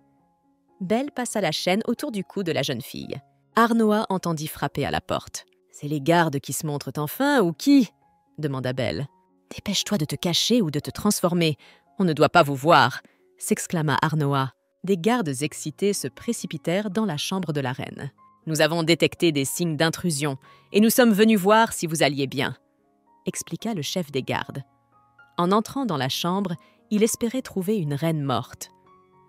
Belle passa la chaîne autour du cou de la jeune fille. Arnoa entendit frapper à la porte. C'est les gardes qui se montrent enfin ou qui? Demanda Belle. Dépêche-toi de te cacher ou de te transformer. On ne doit pas vous voir, s'exclama Arnoa. Des gardes excités se précipitèrent dans la chambre de la reine. Nous avons détecté des signes d'intrusion et nous sommes venus voir si vous alliez bien, expliqua le chef des gardes. En entrant dans la chambre, il espérait trouver une reine morte.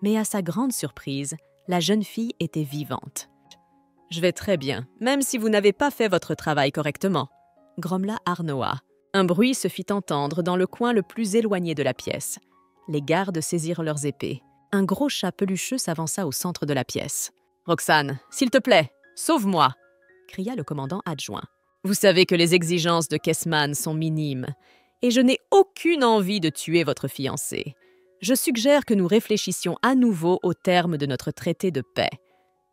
Mais à sa grande surprise, la jeune fille était vivante. « Je vais très bien, même si vous n'avez pas fait votre travail correctement », grommela Arnoa. Un bruit se fit entendre dans le coin le plus éloigné de la pièce. Les gardes saisirent leurs épées. Un gros chat pelucheux s'avança au centre de la pièce. « Roxane, s'il te plaît, sauve-moi !» cria le commandant adjoint. « Vous savez que les exigences de Kessman sont minimes, et je n'ai aucune envie de tuer votre fiancé. Je suggère que nous réfléchissions à nouveau au terme de notre traité de paix, »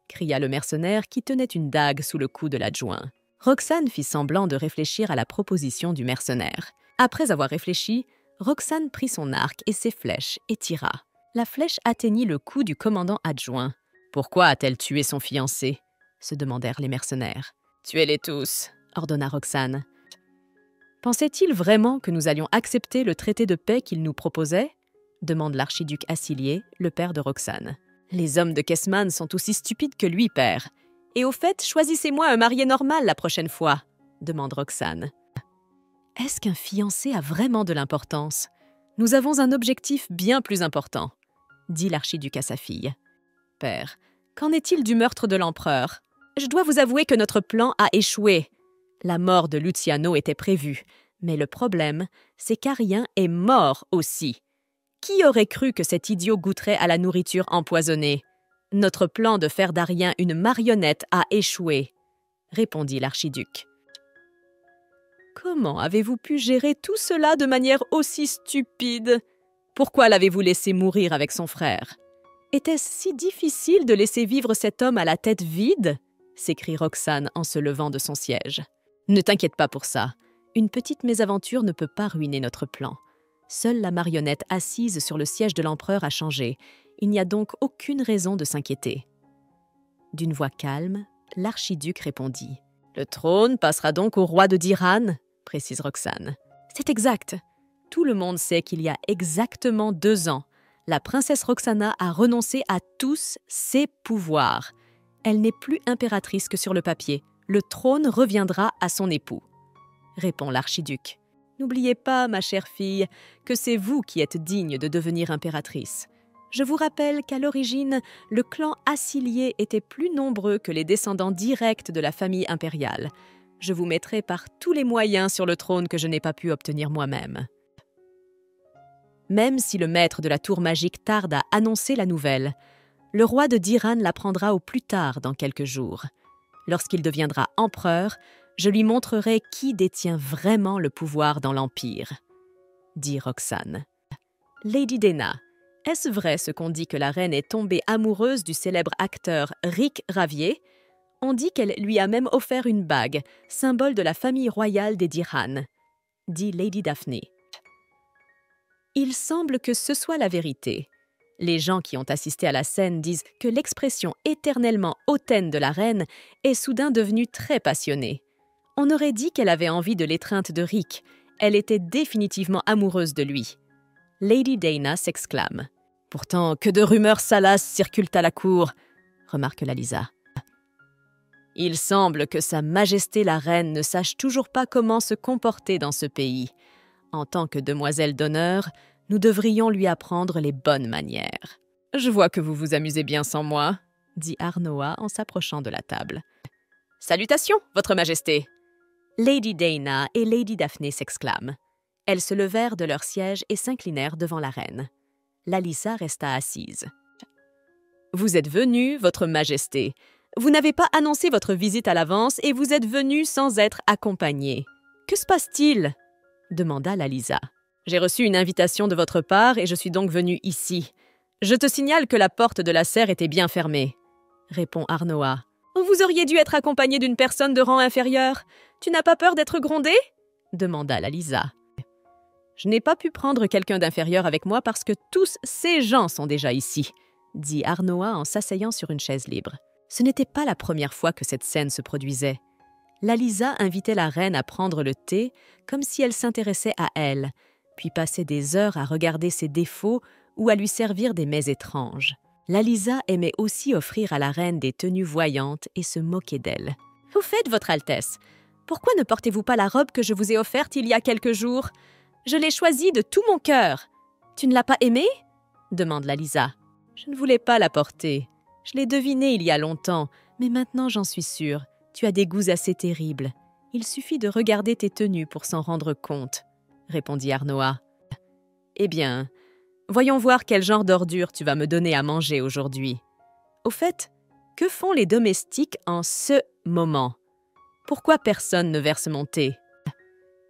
cria le mercenaire qui tenait une dague sous le cou de l'adjoint. Roxane fit semblant de réfléchir à la proposition du mercenaire. Après avoir réfléchi, Roxane prit son arc et ses flèches et tira. La flèche atteignit le cou du commandant adjoint. « Pourquoi a-t-elle tué son fiancé ?» se demandèrent les mercenaires. « Tuez-les tous !» ordonna Roxane. Pensait-il vraiment que nous allions accepter le traité de paix qu'il nous proposait? Demande l'archiduc Assilier, le père de Roxane. Les hommes de Kessman sont aussi stupides que lui, père. Et au fait, choisissez-moi un marié normal la prochaine fois, demande Roxane. Est-ce qu'un fiancé a vraiment de l'importance? Nous avons un objectif bien plus important, dit l'archiduc à sa fille. Père, qu'en est-il du meurtre de l'empereur? Je dois vous avouer que notre plan a échoué. La mort de Luciano était prévue, mais le problème, c'est qu'Arien est mort aussi. Qui aurait cru que cet idiot goûterait à la nourriture empoisonnée? Notre plan de faire d'Arien une marionnette a échoué, répondit l'archiduc. Comment avez-vous pu gérer tout cela de manière aussi stupide? Pourquoi l'avez-vous laissé mourir avec son frère? Était-ce si difficile de laisser vivre cet homme à la tête vide? S'écrie Roxane en se levant de son siège. Ne t'inquiète pas pour ça. Une petite mésaventure ne peut pas ruiner notre plan. Seule la marionnette assise sur le siège de l'empereur a changé. Il n'y a donc aucune raison de s'inquiéter. D'une voix calme, l'archiduc répondit. « Le trône passera donc au roi de d'Iran ?» précise Roxane. « C'est exact. Tout le monde sait qu'il y a exactement 2 ans, la princesse Roxana a renoncé à tous ses pouvoirs. Elle n'est plus impératrice que sur le papier. Le trône reviendra à son époux. » répond l'archiduc. « N'oubliez pas, ma chère fille, que c'est vous qui êtes digne de devenir impératrice. Je vous rappelle qu'à l'origine, le clan Assilier était plus nombreux que les descendants directs de la famille impériale. Je vous mettrai par tous les moyens sur le trône que je n'ai pas pu obtenir moi-même. » Même si le maître de la tour magique tarde à annoncer la nouvelle, le roi de d'Iran l'apprendra au plus tard dans quelques jours. Lorsqu'il deviendra empereur, je lui montrerai qui détient vraiment le pouvoir dans l'Empire, dit Roxane. Lady Dana, est-ce vrai ce qu'on dit que la reine est tombée amoureuse du célèbre acteur Rick Ravier? On dit qu'elle lui a même offert une bague, symbole de la famille royale des d'Iran, dit Lady Daphne. Il semble que ce soit la vérité. Les gens qui ont assisté à la scène disent que l'expression éternellement hautaine de la reine est soudain devenue très passionnée. On aurait dit qu'elle avait envie de l'étreinte de Rick. Elle était définitivement amoureuse de lui. Lady Dana s'exclame. « Pourtant, que de rumeurs salaces circulent à la cour !» remarque la Lisa. Il semble que Sa Majesté la Reine ne sache toujours pas comment se comporter dans ce pays. En tant que demoiselle d'honneur, nous devrions lui apprendre les bonnes manières. « Je vois que vous vous amusez bien sans moi, » dit Arnoa en s'approchant de la table. « Salutations, Votre Majesté !» Lady Dana et Lady Daphné s'exclament. Elles se levèrent de leur siège et s'inclinèrent devant la reine. Lalisa resta assise. « Vous êtes venue, Votre Majesté. Vous n'avez pas annoncé votre visite à l'avance et vous êtes venue sans être accompagnée. Que se passe-t-il » demanda Lalisa. « J'ai reçu une invitation de votre part et je suis donc venue ici. Je te signale que la porte de la serre était bien fermée, » répond Arnoa. « Vous auriez dû être accompagnée d'une personne de rang inférieur. Tu n'as pas peur d'être grondée » demanda Lalisa. « Je n'ai pas pu prendre quelqu'un d'inférieur avec moi parce que tous ces gens sont déjà ici, » dit Arnoa en s'asseyant sur une chaise libre. Ce n'était pas la première fois que cette scène se produisait. Lalisa invitait la reine à prendre le thé comme si elle s'intéressait à elle, puis passait des heures à regarder ses défauts ou à lui servir des mets étranges. Lalisa aimait aussi offrir à la reine des tenues voyantes et se moquer d'elle. « Au fait, Votre Altesse, pourquoi ne portez-vous pas la robe que je vous ai offerte il y a quelques jours? Je l'ai choisie de tout mon cœur. Tu ne l'as pas aimée ?» demande Lalisa. « Je ne voulais pas la porter. Je l'ai devinée il y a longtemps, mais maintenant j'en suis sûre. Tu as des goûts assez terribles. Il suffit de regarder tes tenues pour s'en rendre compte, » répondit Arnoa. « Eh bien, voyons voir quel genre d'ordure tu vas me donner à manger aujourd'hui. Au fait, que font les domestiques en ce moment? Pourquoi personne ne verse mon thé?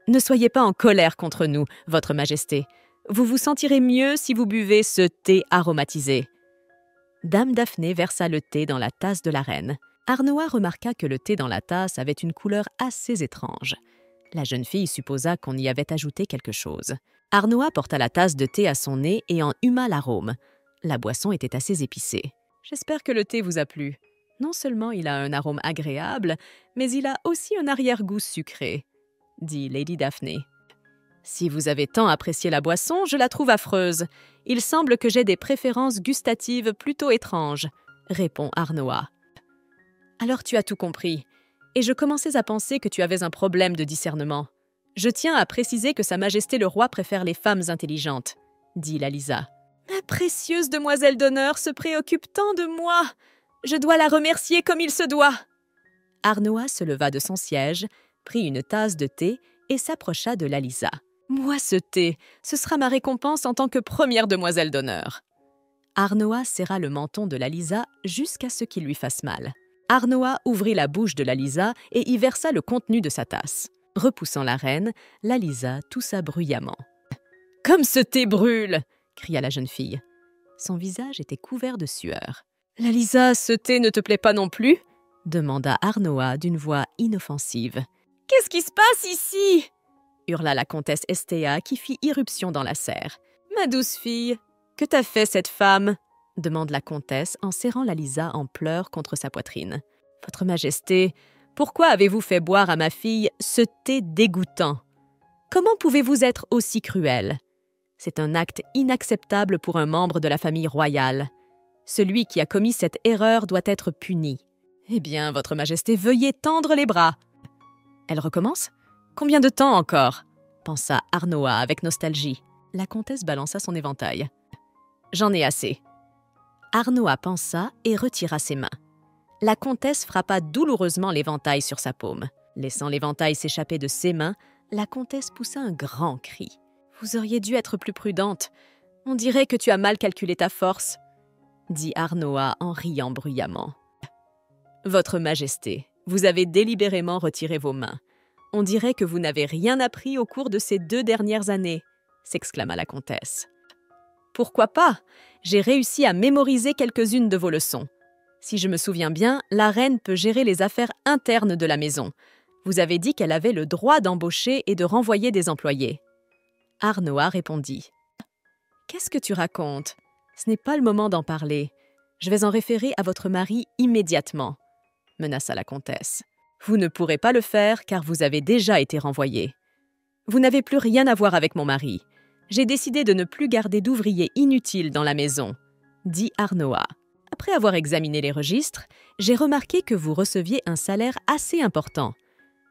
Ne soyez pas en colère contre nous, Votre Majesté. Vous vous sentirez mieux si vous buvez ce thé aromatisé. » Dame Daphné versa le thé dans la tasse de la reine. Arnoa remarqua que le thé dans la tasse avait une couleur assez étrange. La jeune fille supposa qu'on y avait ajouté quelque chose. Arnoa porta la tasse de thé à son nez et en huma l'arôme. La boisson était assez épicée. « J'espère que le thé vous a plu. Non seulement il a un arôme agréable, mais il a aussi un arrière-goût sucré, » dit Lady Daphné. « Si vous avez tant apprécié la boisson, je la trouve affreuse. Il semble que j'ai des préférences gustatives plutôt étranges, » répond Arnoa. « Alors tu as tout compris, et je commençais à penser que tu avais un problème de discernement. Je tiens à préciser que Sa Majesté le Roi préfère les femmes intelligentes, » dit Lalisa. « Ma précieuse demoiselle d'honneur se préoccupe tant de moi. Je dois la remercier comme il se doit. » Arnoa se leva de son siège, prit une tasse de thé et s'approcha de Lalisa. « Moi ce thé, ce sera ma récompense en tant que première demoiselle d'honneur. » Arnoa serra le menton de Lalisa jusqu'à ce qu'il lui fasse mal. Arnoa ouvrit la bouche de Lalisa et y versa le contenu de sa tasse. Repoussant la reine, Lalisa toussa bruyamment. « Comme ce thé brûle !» cria la jeune fille. Son visage était couvert de sueur. « Lalisa, ce thé ne te plaît pas non plus ?» demanda Arnoa d'une voix inoffensive. « Qu'est-ce qui se passe ici ?» hurla la comtesse Estea qui fit irruption dans la serre. « Ma douce fille, que t'a fait cette femme ?» demande la comtesse en serrant Lalisa en pleurs contre sa poitrine. « Votre Majesté, pourquoi avez-vous fait boire à ma fille ce thé dégoûtant? Comment pouvez-vous être aussi cruelle? C'est un acte inacceptable pour un membre de la famille royale. Celui qui a commis cette erreur doit être puni. Eh bien, Votre Majesté, veuillez tendre les bras. » Elle recommence? Combien de temps encore? Pensa Arnoa avec nostalgie. La comtesse balança son éventail. J'en ai assez. Arnoa pensa et retira ses mains. La comtesse frappa douloureusement l'éventail sur sa paume. Laissant l'éventail s'échapper de ses mains, la comtesse poussa un grand cri. « Vous auriez dû être plus prudente. On dirait que tu as mal calculé ta force, » dit Arnoa en riant bruyamment. « Votre Majesté, vous avez délibérément retiré vos mains. On dirait que vous n'avez rien appris au cours de ces 2 dernières années, » s'exclama la comtesse. « Pourquoi pas? J'ai réussi à mémoriser quelques-unes de vos leçons. Si je me souviens bien, la reine peut gérer les affaires internes de la maison. Vous avez dit qu'elle avait le droit d'embaucher et de renvoyer des employés. » Arnoa répondit. « Qu'est-ce que tu racontes? Ce n'est pas le moment d'en parler. Je vais en référer à votre mari immédiatement, » menaça la comtesse. « Vous ne pourrez pas le faire car vous avez déjà été renvoyé. Vous n'avez plus rien à voir avec mon mari. J'ai décidé de ne plus garder d'ouvriers inutiles dans la maison, » dit Arnoa. « Après avoir examiné les registres, j'ai remarqué que vous receviez un salaire assez important.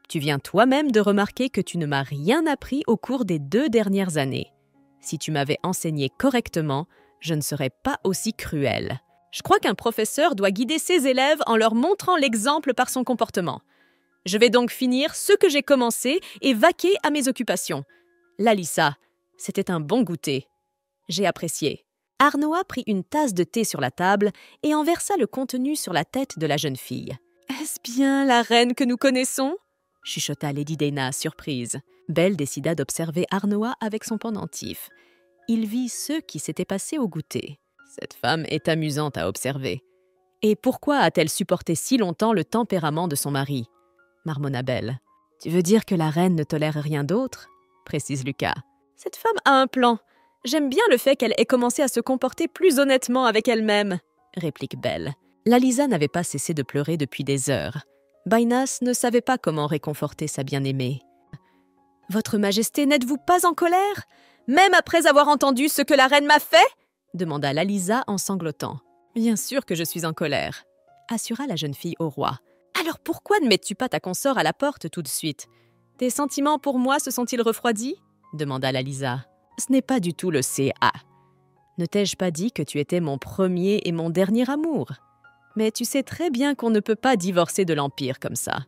Tu viens toi-même de remarquer que tu ne m'as rien appris au cours des 2 dernières années. Si tu m'avais enseigné correctement, je ne serais pas aussi cruel. Je crois qu'un professeur doit guider ses élèves en leur montrant l'exemple par son comportement. Je vais donc finir ce que j'ai commencé et vaquer à mes occupations. Lalissa, c'était un bon goûter. J'ai apprécié. Arnoa prit une tasse de thé sur la table et en versa le contenu sur la tête de la jeune fille. « Est-ce bien la reine que nous connaissons ?» chuchota Lady Dana, surprise. Belle décida d'observer Arnoa avec son pendentif. Il vit ce qui s'était passé au goûter. Cette femme est amusante à observer. Et pourquoi a-t-elle supporté si longtemps le tempérament de son mari? Marmonna Belle. Tu veux dire que la reine ne tolère rien d'autre? Précise Lucas. Cette femme a un plan. J'aime bien le fait qu'elle ait commencé à se comporter plus honnêtement avec elle-même, réplique Belle. Lalisa n'avait pas cessé de pleurer depuis des heures. Bainas ne savait pas comment réconforter sa bien-aimée. « Votre Majesté, n'êtes-vous pas en colère? Même après avoir entendu ce que la reine m'a fait ?» demanda Lalisa en sanglotant. « Bien sûr que je suis en colère, » assura la jeune fille au roi. « Alors pourquoi ne mets-tu pas ta consort à la porte tout de suite? Tes sentiments pour moi se sont-ils refroidis ?» demanda Lalisa. « Ce n'est pas du tout le CA. Ne t'ai-je pas dit que tu étais mon premier et mon dernier amour? Mais tu sais très bien qu'on ne peut pas divorcer de l'Empire comme ça.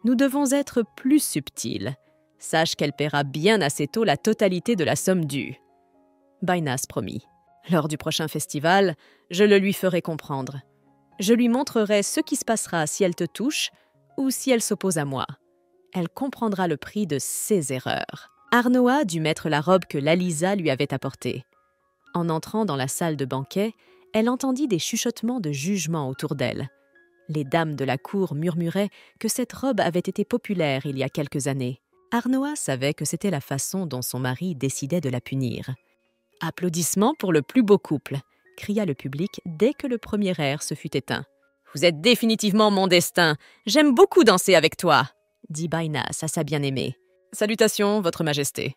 Nous devons être plus subtils. Sache qu'elle paiera bien assez tôt la totalité de la somme due. » Bainas promit. « Lors du prochain festival, je le lui ferai comprendre. Je lui montrerai ce qui se passera si elle te touche ou si elle s'oppose à moi. Elle comprendra le prix de ses erreurs. » Arnoa dut mettre la robe que Lalisa lui avait apportée. En entrant dans la salle de banquet, elle entendit des chuchotements de jugement autour d'elle. Les dames de la cour murmuraient que cette robe avait été populaire il y a quelques années. Arnoa savait que c'était la façon dont son mari décidait de la punir. « Applaudissements pour le plus beau couple !» cria le public dès que le premier air se fut éteint. « Vous êtes définitivement mon destin. J'aime beaucoup danser avec toi !» dit Bainas à sa bien-aimée. « Salutations, votre majesté. »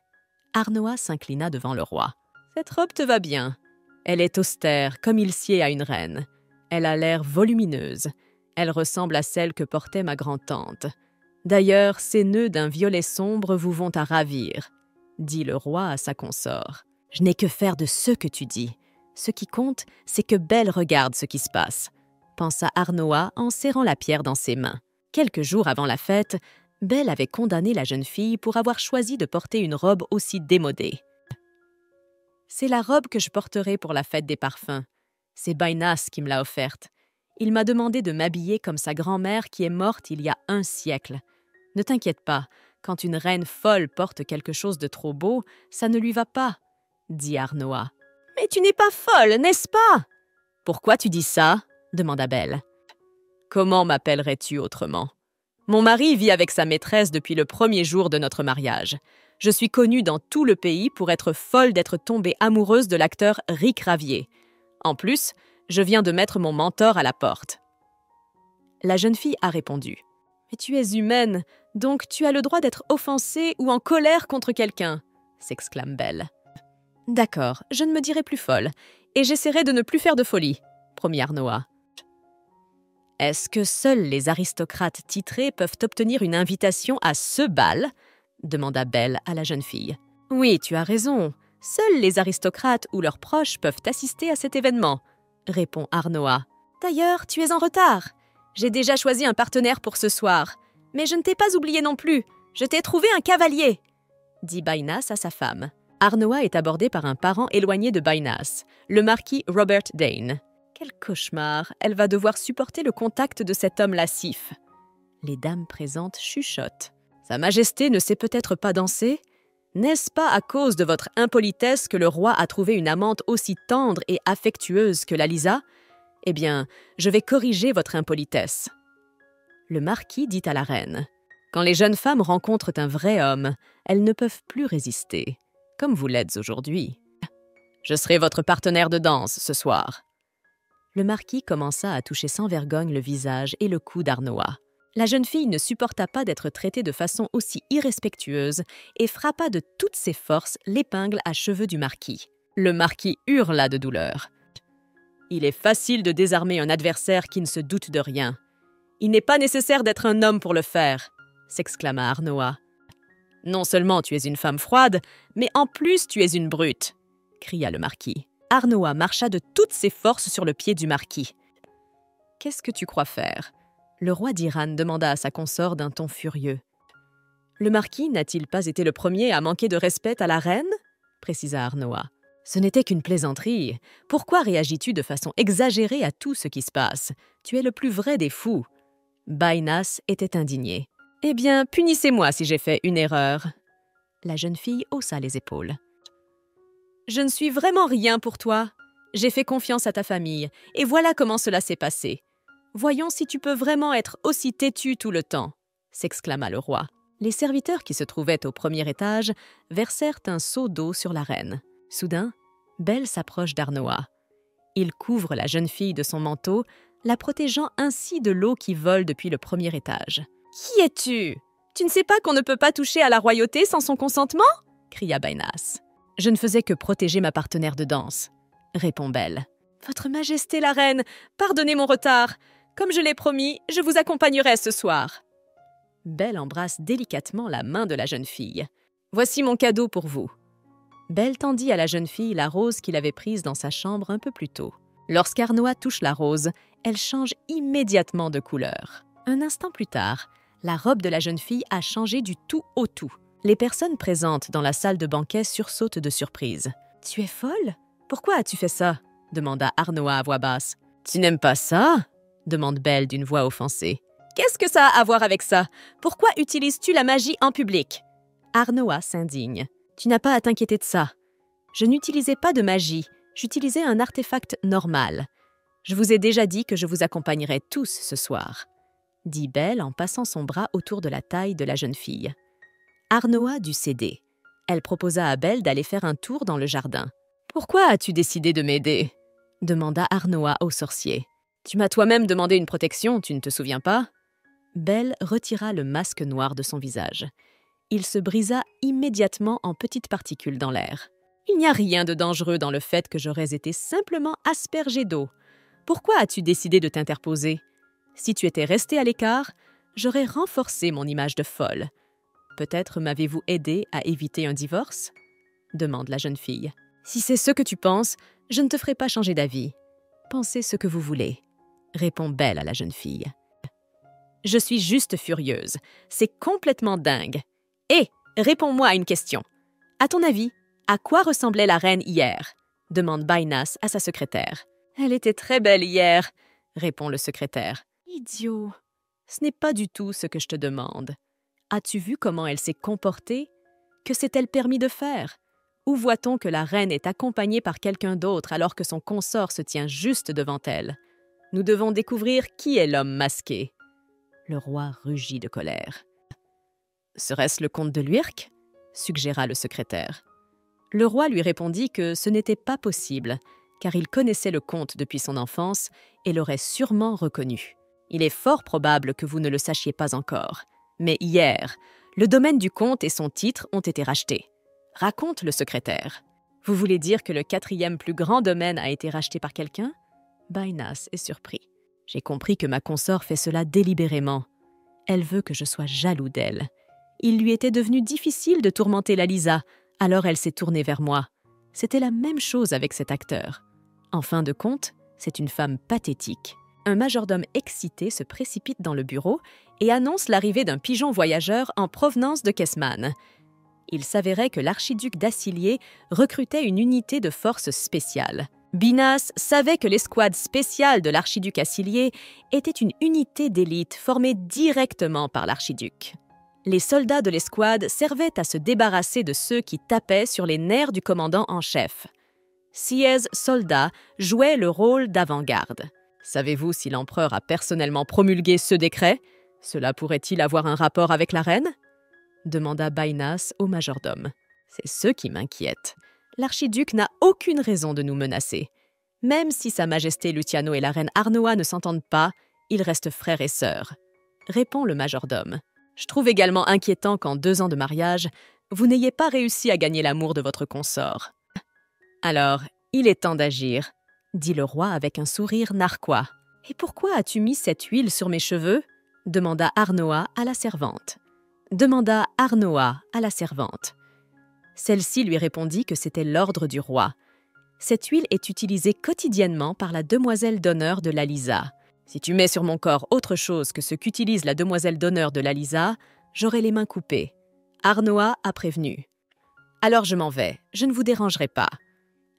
Arnoa s'inclina devant le roi. « Cette robe te va bien. Elle est austère, comme il sied à une reine. Elle a l'air volumineuse. Elle ressemble à celle que portait ma grand-tante. D'ailleurs, ces nœuds d'un violet sombre vous vont à ravir, » dit le roi à sa consort. « Je n'ai que faire de ce que tu dis. Ce qui compte, c'est que Belle regarde ce qui se passe, » pensa Arnoa en serrant la pierre dans ses mains. Quelques jours avant la fête, Belle avait condamné la jeune fille pour avoir choisi de porter une robe aussi démodée. « C'est la robe que je porterai pour la fête des parfums. C'est Bainas qui me l'a offerte. Il m'a demandé de m'habiller comme sa grand-mère qui est morte il y a 1 siècle. Ne t'inquiète pas, quand une reine folle porte quelque chose de trop beau, ça ne lui va pas, » dit Arnoa. « Mais tu n'es pas folle, n'est-ce pas ?»« Pourquoi tu dis ça ?» demanda Belle. « Comment m'appellerais-tu autrement? Mon mari vit avec sa maîtresse depuis le premier jour de notre mariage. Je suis connue dans tout le pays pour être folle d'être tombée amoureuse de l'acteur Rick Ravier. En plus, je viens de mettre mon mentor à la porte. » La jeune fille a répondu. « Mais tu es humaine, donc tu as le droit d'être offensée ou en colère contre quelqu'un, » s'exclame Belle. « D'accord, je ne me dirai plus folle, et j'essaierai de ne plus faire de folie, » promit Arnoa. « Est-ce que seuls les aristocrates titrés peuvent obtenir une invitation à ce bal ?» demanda Belle à la jeune fille. « Oui, tu as raison. Seuls les aristocrates ou leurs proches peuvent assister à cet événement, » répond Arnoa. « D'ailleurs, tu es en retard. J'ai déjà choisi un partenaire pour ce soir. Mais je ne t'ai pas oublié non plus. Je t'ai trouvé un cavalier, » dit Bainas à sa femme. Arnoa est abordée par un parent éloigné de Bainas, le marquis Robert Dane. Quel cauchemar! Elle va devoir supporter le contact de cet homme lascif. Les dames présentes chuchotent. Sa Majesté ne sait peut-être pas danser? N'est-ce pas à cause de votre impolitesse que le roi a trouvé une amante aussi tendre et affectueuse que Lalisa? Eh bien, je vais corriger votre impolitesse. » Le marquis dit à la reine. « Quand les jeunes femmes rencontrent un vrai homme, elles ne peuvent plus résister, comme vous l'êtes aujourd'hui. Je serai votre partenaire de danse ce soir. » Le marquis commença à toucher sans vergogne le visage et le cou d'Arnoa. La jeune fille ne supporta pas d'être traitée de façon aussi irrespectueuse et frappa de toutes ses forces l'épingle à cheveux du marquis. Le marquis hurla de douleur. Il est facile de désarmer un adversaire qui ne se doute de rien. Il n'est pas nécessaire d'être un homme pour le faire, s'exclama Arnoa. Non seulement tu es une femme froide, mais en plus tu es une brute, cria le marquis. Arnoa marcha de toutes ses forces sur le pied du marquis. Qu'est-ce que tu crois faire? Le roi d'Iran demanda à sa consort d'un ton furieux. Le marquis n'a-t-il pas été le premier à manquer de respect à la reine? Précisa Arnoa. Ce n'était qu'une plaisanterie. Pourquoi réagis-tu de façon exagérée à tout ce qui se passe? Tu es le plus vrai des fous. Baynas était indigné. Eh bien, punissez-moi si j'ai fait une erreur. La jeune fille haussa les épaules. Je ne suis vraiment rien pour toi. J'ai fait confiance à ta famille, et voilà comment cela s'est passé. Voyons si tu peux vraiment être aussi têtu tout le temps, s'exclama le roi. Les serviteurs qui se trouvaient au premier étage versèrent un seau d'eau sur la reine. Soudain, Belle s'approche d'Arnoa. Il couvre la jeune fille de son manteau, la protégeant ainsi de l'eau qui vole depuis le premier étage. « Qui es-tu? Tu ne sais pas qu'on ne peut pas toucher à la royauté sans son consentement ?» cria Baynas. « Je ne faisais que protéger ma partenaire de danse, » répond Belle. « Votre Majesté la Reine, pardonnez mon retard. Comme je l'ai promis, je vous accompagnerai ce soir. » Belle embrasse délicatement la main de la jeune fille. « Voici mon cadeau pour vous. » Belle tendit à la jeune fille la rose qu'il avait prise dans sa chambre un peu plus tôt. Lorsqu'Arnoa touche la rose, elle change immédiatement de couleur. Un instant plus tard, la robe de la jeune fille a changé du tout au tout. Les personnes présentes dans la salle de banquet sursautent de surprise. « Tu es folle? Pourquoi as-tu fait ça ?» demanda Arnoa à voix basse. « Tu n'aimes pas ça ?» demande Belle d'une voix offensée. « Qu'est-ce que ça a à voir avec ça? Pourquoi utilises-tu la magie en public ?» Arnoa s'indigne. « Tu n'as pas à t'inquiéter de ça. Je n'utilisais pas de magie, j'utilisais un artefact normal. Je vous ai déjà dit que je vous accompagnerai tous ce soir, » dit Belle en passant son bras autour de la taille de la jeune fille. Arnoa dut céder. Elle proposa à Belle d'aller faire un tour dans le jardin. « Pourquoi as-tu décidé de m'aider » demanda Arnoa au sorcier. « Tu m'as toi-même demandé une protection, tu ne te souviens pas ?» Belle retira le masque noir de son visage. Il se brisa immédiatement en petites particules dans l'air. « Il n'y a rien de dangereux dans le fait que j'aurais été simplement aspergée d'eau. Pourquoi as-tu décidé de t'interposer? Si tu étais restée à l'écart, j'aurais renforcé mon image de folle. Peut-être m'avez-vous aidé à éviter un divorce ?» demande la jeune fille. « Si c'est ce que tu penses, je ne te ferai pas changer d'avis. Pensez ce que vous voulez, » répond Belle à la jeune fille. « Je suis juste furieuse. C'est complètement dingue. Hé, réponds-moi à une question. À ton avis, à quoi ressemblait la reine hier ?» demande Baynas à sa secrétaire. « Elle était très belle hier, » répond le secrétaire. « Idiot, ce n'est pas du tout ce que je te demande. As-tu vu comment elle s'est comportée? Que s'est-elle permis de faire? Où voit-on que la reine est accompagnée par quelqu'un d'autre alors que son consort se tient juste devant elle? Nous devons découvrir qui est l'homme masqué. » Le roi rugit de colère. « Serait-ce le comte de Luirc ?» suggéra le secrétaire. Le roi lui répondit que ce n'était pas possible, car il connaissait le comte depuis son enfance et l'aurait sûrement reconnu. « Il est fort probable que vous ne le sachiez pas encore. Mais hier, le domaine du comte et son titre ont été rachetés. » Raconte le secrétaire. « Vous voulez dire que le 4e plus grand domaine a été racheté par quelqu'un ?» Baynas est surpris. « J'ai compris que ma consort fait cela délibérément. Elle veut que je sois jaloux d'elle. Il lui était devenu difficile de tourmenter la Lisa, alors elle s'est tournée vers moi. C'était la même chose avec cet acteur. En fin de compte, c'est une femme pathétique. » Un majordome excité se précipite dans le bureau et annonce l'arrivée d'un pigeon voyageur en provenance de Kessman. Il s'avérait que l'archiduc d'Assilier recrutait une unité de force spéciale. Binas savait que l'escouade spéciale de l'archiduc Assilier était une unité d'élite formée directement par l'archiduc. Les soldats de l'escouade servaient à se débarrasser de ceux qui tapaient sur les nerfs du commandant en chef. Siez Soldat jouait le rôle d'avant-garde. Savez-vous si l'empereur a personnellement promulgué ce décret? Cela pourrait-il avoir un rapport avec la reine? Demanda Baynas au majordome. C'est ce qui m'inquiète. L'archiduc n'a aucune raison de nous menacer. Même si Sa Majesté Luciano et la reine Arnoa ne s'entendent pas, ils restent frères et sœurs. Répond le majordome. Je trouve également inquiétant qu'en 2 ans de mariage, vous n'ayez pas réussi à gagner l'amour de votre consort. Alors, il est temps d'agir, dit le roi avec un sourire narquois. « Et pourquoi as-tu mis cette huile sur mes cheveux » demanda Arnoa à la servante. Celle-ci lui répondit que c'était l'ordre du roi. Cette huile est utilisée quotidiennement par la demoiselle d'honneur de Lalisa. Si tu mets sur mon corps autre chose que ce qu'utilise la demoiselle d'honneur de Lalisa, j'aurai les mains coupées. Arnoa a prévenu. Alors je m'en vais, je ne vous dérangerai pas.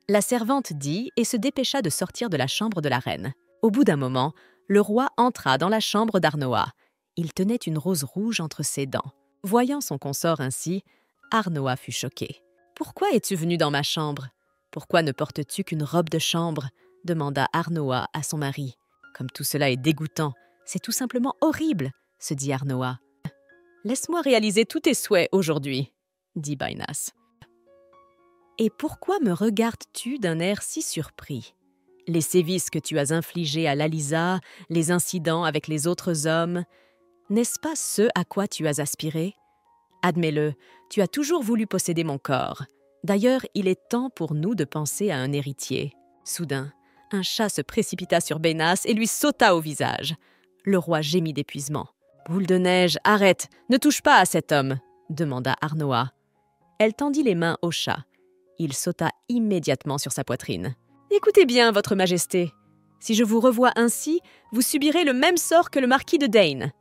La servante dit et se dépêcha de sortir de la chambre de la reine. Au bout d'un moment, le roi entra dans la chambre d'Arnoa. Il tenait une rose rouge entre ses dents. Voyant son consort ainsi, Arnoa fut choqué. « Pourquoi es-tu venu dans ma chambre ? Pourquoi ne portes-tu qu'une robe de chambre ?» demanda Arnoa à son mari. « Comme tout cela est dégoûtant, c'est tout simplement horrible, » se dit Arnoa. « Laisse-moi réaliser tous tes souhaits aujourd'hui, » dit Baynas. « Et pourquoi me regardes-tu d'un air si surpris ? Les sévices que tu as infligés à Lalisa, les incidents avec les autres hommes, n'est-ce pas ce à quoi tu as aspiré ? Admets-le, tu as toujours voulu posséder mon corps. D'ailleurs, il est temps pour nous de penser à un héritier. » Soudain, un chat se précipita sur Baynas et lui sauta au visage. Le roi gémit d'épuisement. « Boule de neige, arrête, ne touche pas à cet homme !» demanda Arnoa. Elle tendit les mains au chat. Il sauta immédiatement sur sa poitrine. « Écoutez bien, votre majesté. Si je vous revois ainsi, vous subirez le même sort que le marquis de Dane, »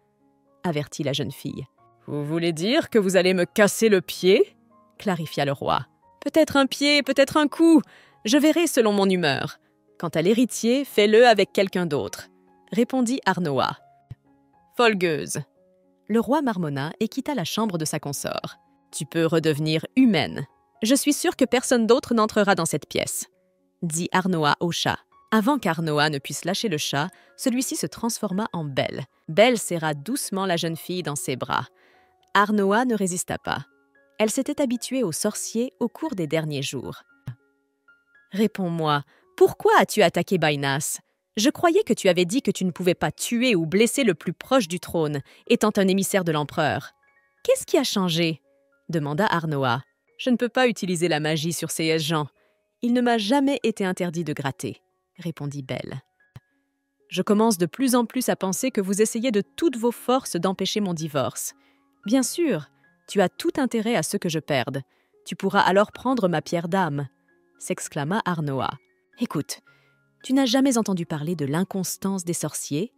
avertit la jeune fille. « Vous voulez dire que vous allez me casser le pied ?» clarifia le roi. « Peut-être un pied, peut-être un coup. Je verrai selon mon humeur. Quant à l'héritier, fais-le avec quelqu'un d'autre, » répondit Arnoa. « Folle gueuse !» Le roi marmonna et quitta la chambre de sa consort. « Tu peux redevenir humaine. Je suis sûr que personne d'autre n'entrera dans cette pièce, » dit Arnoa au chat. Avant qu'Arnoa ne puisse lâcher le chat, celui-ci se transforma en Belle. Belle serra doucement la jeune fille dans ses bras. Arnoa ne résista pas. Elle s'était habituée aux sorciers au cours des derniers jours. « Réponds-moi, pourquoi as-tu attaqué Baynas ? Je croyais que tu avais dit que tu ne pouvais pas tuer ou blesser le plus proche du trône, étant un émissaire de l'empereur. Qu'est-ce qui a changé ?» demanda Arnoa. « Je ne peux pas utiliser la magie sur ces gens. Il ne m'a jamais été interdit de gratter, » répondit Belle. « Je commence de plus en plus à penser que vous essayez de toutes vos forces d'empêcher mon divorce. Bien sûr, tu as tout intérêt à ce que je perde. Tu pourras alors prendre ma pierre d'âme, » s'exclama Arnoa. « Écoute, tu n'as jamais entendu parler de l'inconstance des sorciers ?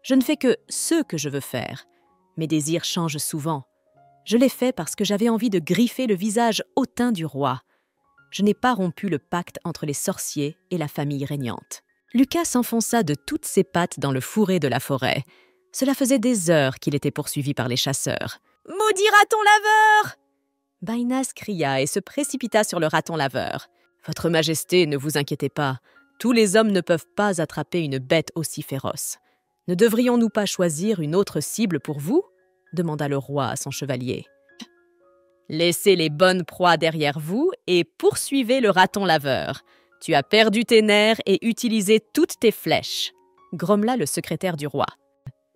Je ne fais que ce que je veux faire. Mes désirs changent souvent. Je l'ai fait parce que j'avais envie de griffer le visage hautain du roi. Je n'ai pas rompu le pacte entre les sorciers et la famille régnante. » Lucas s'enfonça de toutes ses pattes dans le fourré de la forêt. Cela faisait des heures qu'il était poursuivi par les chasseurs. « Maudit raton laveur !» Baynas cria et se précipita sur le raton laveur. « Votre Majesté, ne vous inquiétez pas. Tous les hommes ne peuvent pas attraper une bête aussi féroce. Ne devrions-nous pas choisir une autre cible pour vous ?» demanda le roi à son chevalier. « Laissez les bonnes proies derrière vous et poursuivez le raton laveur. Tu as perdu tes nerfs et utilisé toutes tes flèches, » grommela le secrétaire du roi.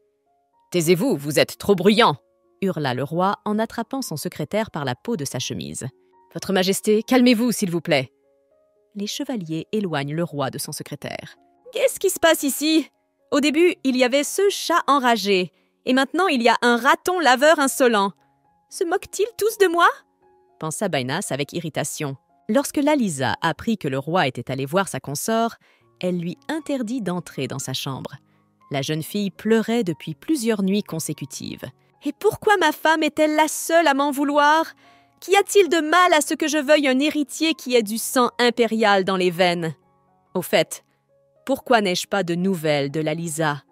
« Taisez-vous, vous êtes trop bruyant !» hurla le roi en attrapant son secrétaire par la peau de sa chemise. « Votre Majesté, calmez-vous, s'il vous plaît. » Les chevaliers éloignent le roi de son secrétaire. « Qu'est-ce qui se passe ici ? Au début, il y avait ce chat enragé, et maintenant il y a un raton laveur insolent. Se moquent-ils tous de moi ?» pensa Baynas avec irritation. Lorsque Lalisa apprit que le roi était allé voir sa consort, elle lui interdit d'entrer dans sa chambre. La jeune fille pleurait depuis plusieurs nuits consécutives. « Et pourquoi ma femme est-elle la seule à m'en vouloir ? Qu'y a-t-il de mal à ce que je veuille un héritier qui ait du sang impérial dans les veines ? Au fait, pourquoi n'ai-je pas de nouvelles de Lalisa ?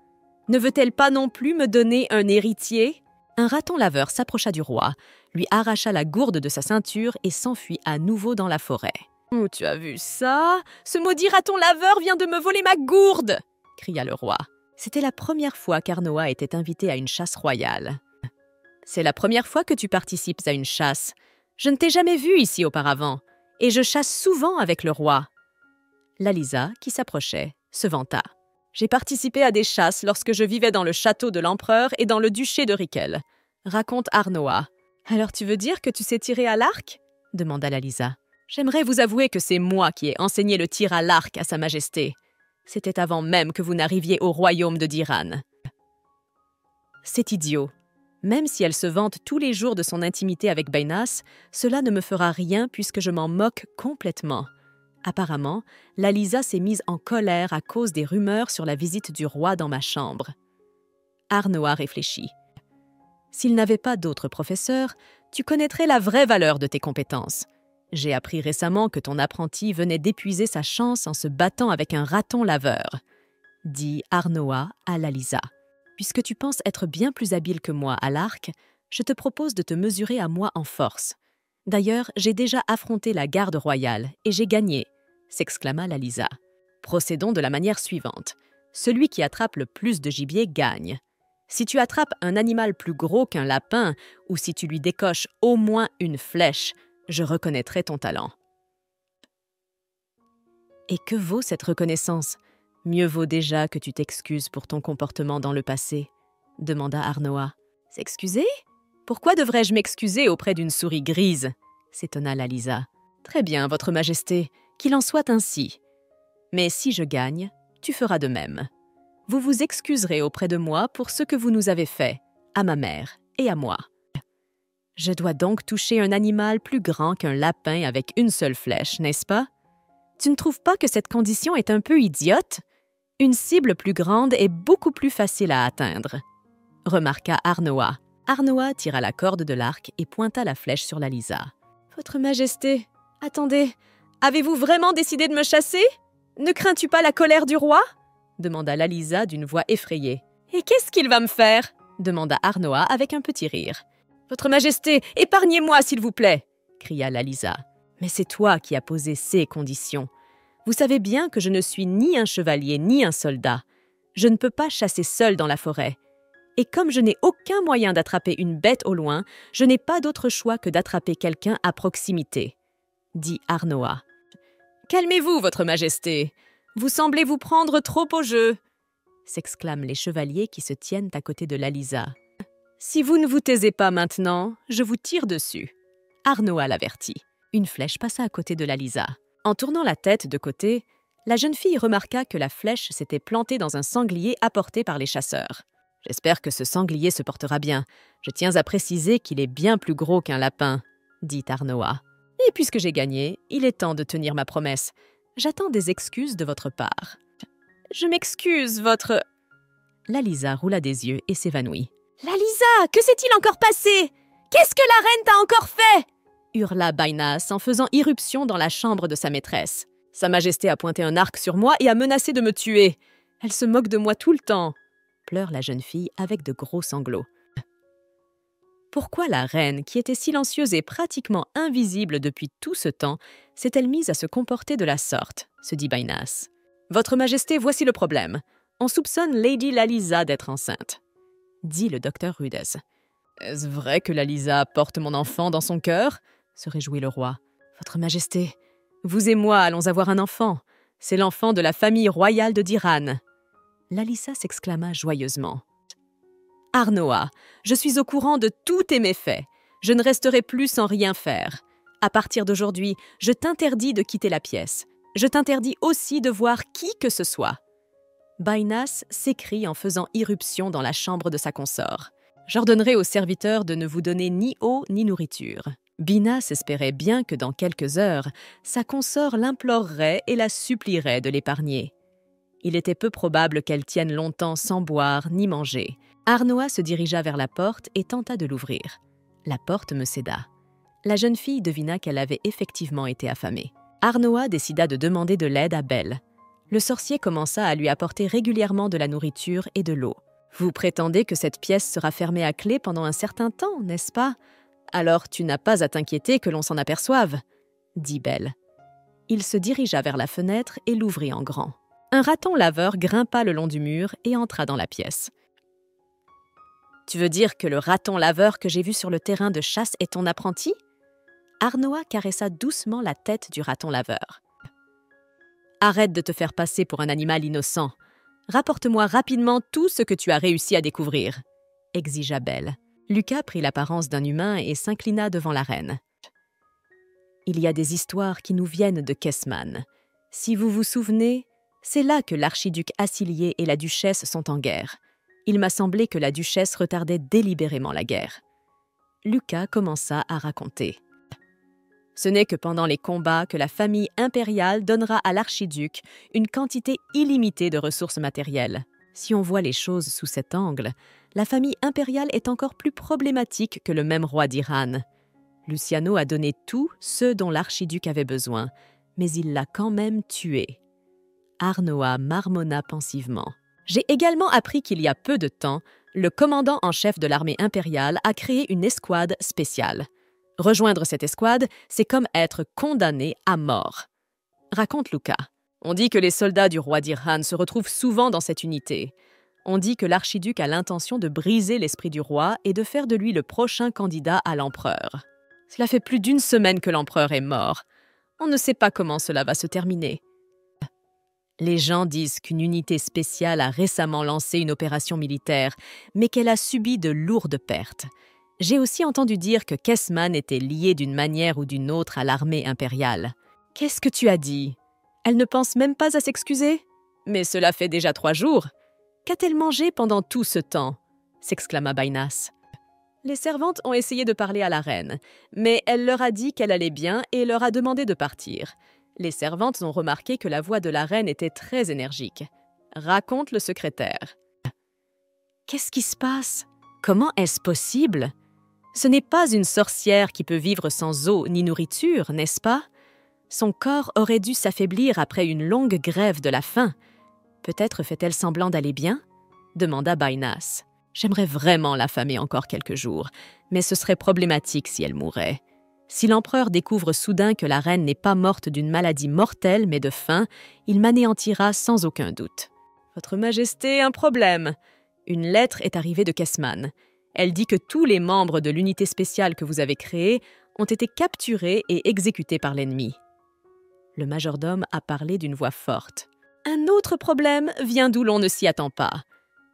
Ne veut-elle pas non plus me donner un héritier ?» Un raton laveur s'approcha du roi, lui arracha la gourde de sa ceinture et s'enfuit à nouveau dans la forêt. « Oh, tu as vu ça ? Ce maudit raton laveur vient de me voler ma gourde !» cria le roi. C'était la première fois qu'Arnoa était invité à une chasse royale. « C'est la première fois que tu participes à une chasse. Je ne t'ai jamais vu ici auparavant, et je chasse souvent avec le roi. » Lalisa, qui s'approchait, se vanta. « J'ai participé à des chasses lorsque je vivais dans le château de l'empereur et dans le duché de Rickel, » raconte Arnoa. « Alors tu veux dire que tu sais tirer à l'arc ?» demanda Lalisa. « J'aimerais vous avouer que c'est moi qui ai enseigné le tir à l'arc à Sa Majesté. C'était avant même que vous n'arriviez au royaume de Dhirhan. C'est idiot. Même si elle se vante tous les jours de son intimité avec Baynas, cela ne me fera rien puisque je m'en moque complètement. Apparemment, Lalisa s'est mise en colère à cause des rumeurs sur la visite du roi dans ma chambre. Arnoa réfléchit. S'il n'avait pas d'autres professeurs, tu connaîtrais la vraie valeur de tes compétences. J'ai appris récemment que ton apprenti venait d'épuiser sa chance en se battant avec un raton laveur, dit Arnoa à Lalisa. Puisque tu penses être bien plus habile que moi à l'arc, je te propose de te mesurer à moi en force. D'ailleurs, j'ai déjà affronté la garde royale et j'ai gagné, s'exclama Lalisa. Procédons de la manière suivante. Celui qui attrape le plus de gibier gagne. Si tu attrapes un animal plus gros qu'un lapin ou si tu lui décoches au moins une flèche, je reconnaîtrai ton talent. Et que vaut cette reconnaissance ? Mieux vaut déjà que tu t'excuses pour ton comportement dans le passé, demanda Arnoa. S'excuser ? Pourquoi devrais-je m'excuser auprès d'une souris grise ? S'étonna Lalisa. Très bien, Votre Majesté, qu'il en soit ainsi. Mais si je gagne, tu feras de même. Vous vous excuserez auprès de moi pour ce que vous nous avez fait, à ma mère et à moi. Je dois donc toucher un animal plus grand qu'un lapin avec une seule flèche, n'est-ce pas? Tu ne trouves pas que cette condition est un peu idiote? Une cible plus grande est beaucoup plus facile à atteindre, remarqua Arnoa. Arnoa tira la corde de l'arc et pointa la flèche sur Lalisa. Votre Majesté, attendez, avez-vous vraiment décidé de me chasser? Ne crains-tu pas la colère du roi? Demanda Lalisa d'une voix effrayée. Et qu'est-ce qu'il va me faire? Demanda Arnoa avec un petit rire. Votre Majesté, épargnez-moi, s'il vous plaît, cria Lalisa. Mais c'est toi qui as posé ces conditions. Vous savez bien que je ne suis ni un chevalier ni un soldat. Je ne peux pas chasser seul dans la forêt. Et comme je n'ai aucun moyen d'attraper une bête au loin, je n'ai pas d'autre choix que d'attraper quelqu'un à proximité, dit Arnoa. Calmez-vous, Votre Majesté. Vous semblez vous prendre trop au jeu, s'exclament les chevaliers qui se tiennent à côté de Lalisa. Si vous ne vous taisez pas maintenant, je vous tire dessus. Arnoa l'avertit. Une flèche passa à côté de Lalisa. En tournant la tête de côté, la jeune fille remarqua que la flèche s'était plantée dans un sanglier apporté par les chasseurs. J'espère que ce sanglier se portera bien. Je tiens à préciser qu'il est bien plus gros qu'un lapin, dit Arnoa. Et puisque j'ai gagné, il est temps de tenir ma promesse. J'attends des excuses de votre part. Je m'excuse, votre... Lalisa roula des yeux et s'évanouit. Lalisa, que s'est-il encore passé? Qu'est-ce que la reine t'a encore fait? Hurla Baynas en faisant irruption dans la chambre de sa maîtresse. Sa Majesté a pointé un arc sur moi et a menacé de me tuer. Elle se moque de moi tout le temps, pleure la jeune fille avec de gros sanglots. Pourquoi la reine, qui était silencieuse et pratiquement invisible depuis tout ce temps, s'est-elle mise à se comporter de la sorte, se dit Baynas. Votre Majesté, voici le problème. On soupçonne Lady Lalisa d'être enceinte, dit le docteur Rudez. Est-ce vrai que Lalisa porte mon enfant dans son cœur? Se réjouit le roi. Votre Majesté, vous et moi allons avoir un enfant. C'est l'enfant de la famille royale de Dhirhan. Lalisa s'exclama joyeusement. Arnoa, je suis au courant de tous tes méfaits. Je ne resterai plus sans rien faire. À partir d'aujourd'hui, je t'interdis de quitter la pièce. Je t'interdis aussi de voir qui que ce soit. Baynas s'écrie en faisant irruption dans la chambre de sa consort. J'ordonnerai aux serviteurs de ne vous donner ni eau ni nourriture. Binas espérait bien que dans quelques heures, sa consort l'implorerait et la supplierait de l'épargner. Il était peu probable qu'elle tienne longtemps sans boire ni manger. Arnoa se dirigea vers la porte et tenta de l'ouvrir. La porte me céda. La jeune fille devina qu'elle avait effectivement été affamée. Arnoa décida de demander de l'aide à Belle. Le sorcier commença à lui apporter régulièrement de la nourriture et de l'eau. « Vous prétendez que cette pièce sera fermée à clé pendant un certain temps, n'est-ce pas? Alors tu n'as pas à t'inquiéter que l'on s'en aperçoive, » dit Belle. Il se dirigea vers la fenêtre et l'ouvrit en grand. Un raton laveur grimpa le long du mur et entra dans la pièce. « Tu veux dire que le raton laveur que j'ai vu sur le terrain de chasse est ton apprenti ?» Arnoa caressa doucement la tête du raton laveur. « Arrête de te faire passer pour un animal innocent. Rapporte-moi rapidement tout ce que tu as réussi à découvrir, » exigea Belle. Lucas prit l'apparence d'un humain et s'inclina devant la reine. « Il y a des histoires qui nous viennent de Kessman. Si vous vous souvenez, C'est là que l'archiduc Assilier et la duchesse sont en guerre. Il m'a semblé que la duchesse retardait délibérément la guerre. Lucas commença à raconter. Ce n'est que pendant les combats que la famille impériale donnera à l'archiduc une quantité illimitée de ressources matérielles. Si on voit les choses sous cet angle, la famille impériale est encore plus problématique que le même roi d'Iran. Luciano a donné tout ce dont l'archiduc avait besoin, mais il l'a quand même tué. Arnoa marmonna pensivement. J'ai également appris qu'il y a peu de temps, le commandant en chef de l'armée impériale a créé une escouade spéciale. Rejoindre cette escouade, c'est comme être condamné à mort. Raconte Lucas. On dit que les soldats du roi d'Iran se retrouvent souvent dans cette unité. On dit que l'archiduc a l'intention de briser l'esprit du roi et de faire de lui le prochain candidat à l'empereur. Cela fait plus d'une semaine que l'empereur est mort. On ne sait pas comment cela va se terminer. Les gens disent qu'une unité spéciale a récemment lancé une opération militaire, mais qu'elle a subi de lourdes pertes. J'ai aussi entendu dire que Kessman était lié d'une manière ou d'une autre à l'armée impériale. Qu'est-ce que tu as dit? Elle ne pense même pas à s'excuser? Mais cela fait déjà 3 jours. Qu'a-t-elle mangé pendant tout ce temps? S'exclama Bainas. Les servantes ont essayé de parler à la reine, mais elle leur a dit qu'elle allait bien et leur a demandé de partir. Les servantes ont remarqué que la voix de la reine était très énergique. Raconte le secrétaire. Qu'est-ce qui se passe? Comment est-ce possible? Ce n'est pas une sorcière qui peut vivre sans eau ni nourriture, n'est-ce pas? Son corps aurait dû s'affaiblir après une longue grève de la faim. Peut-être fait-elle semblant d'aller bien? Demanda Bainas. J'aimerais vraiment l'affamer encore quelques jours, mais ce serait problématique si elle mourait. Si l'empereur découvre soudain que la reine n'est pas morte d'une maladie mortelle mais de faim, il m'anéantira sans aucun doute. Votre Majesté, un problème. Une lettre est arrivée de Kessman. Elle dit que tous les membres de l'unité spéciale que vous avez créée ont été capturés et exécutés par l'ennemi. Le majordome a parlé d'une voix forte. Un autre problème vient d'où l'on ne s'y attend pas.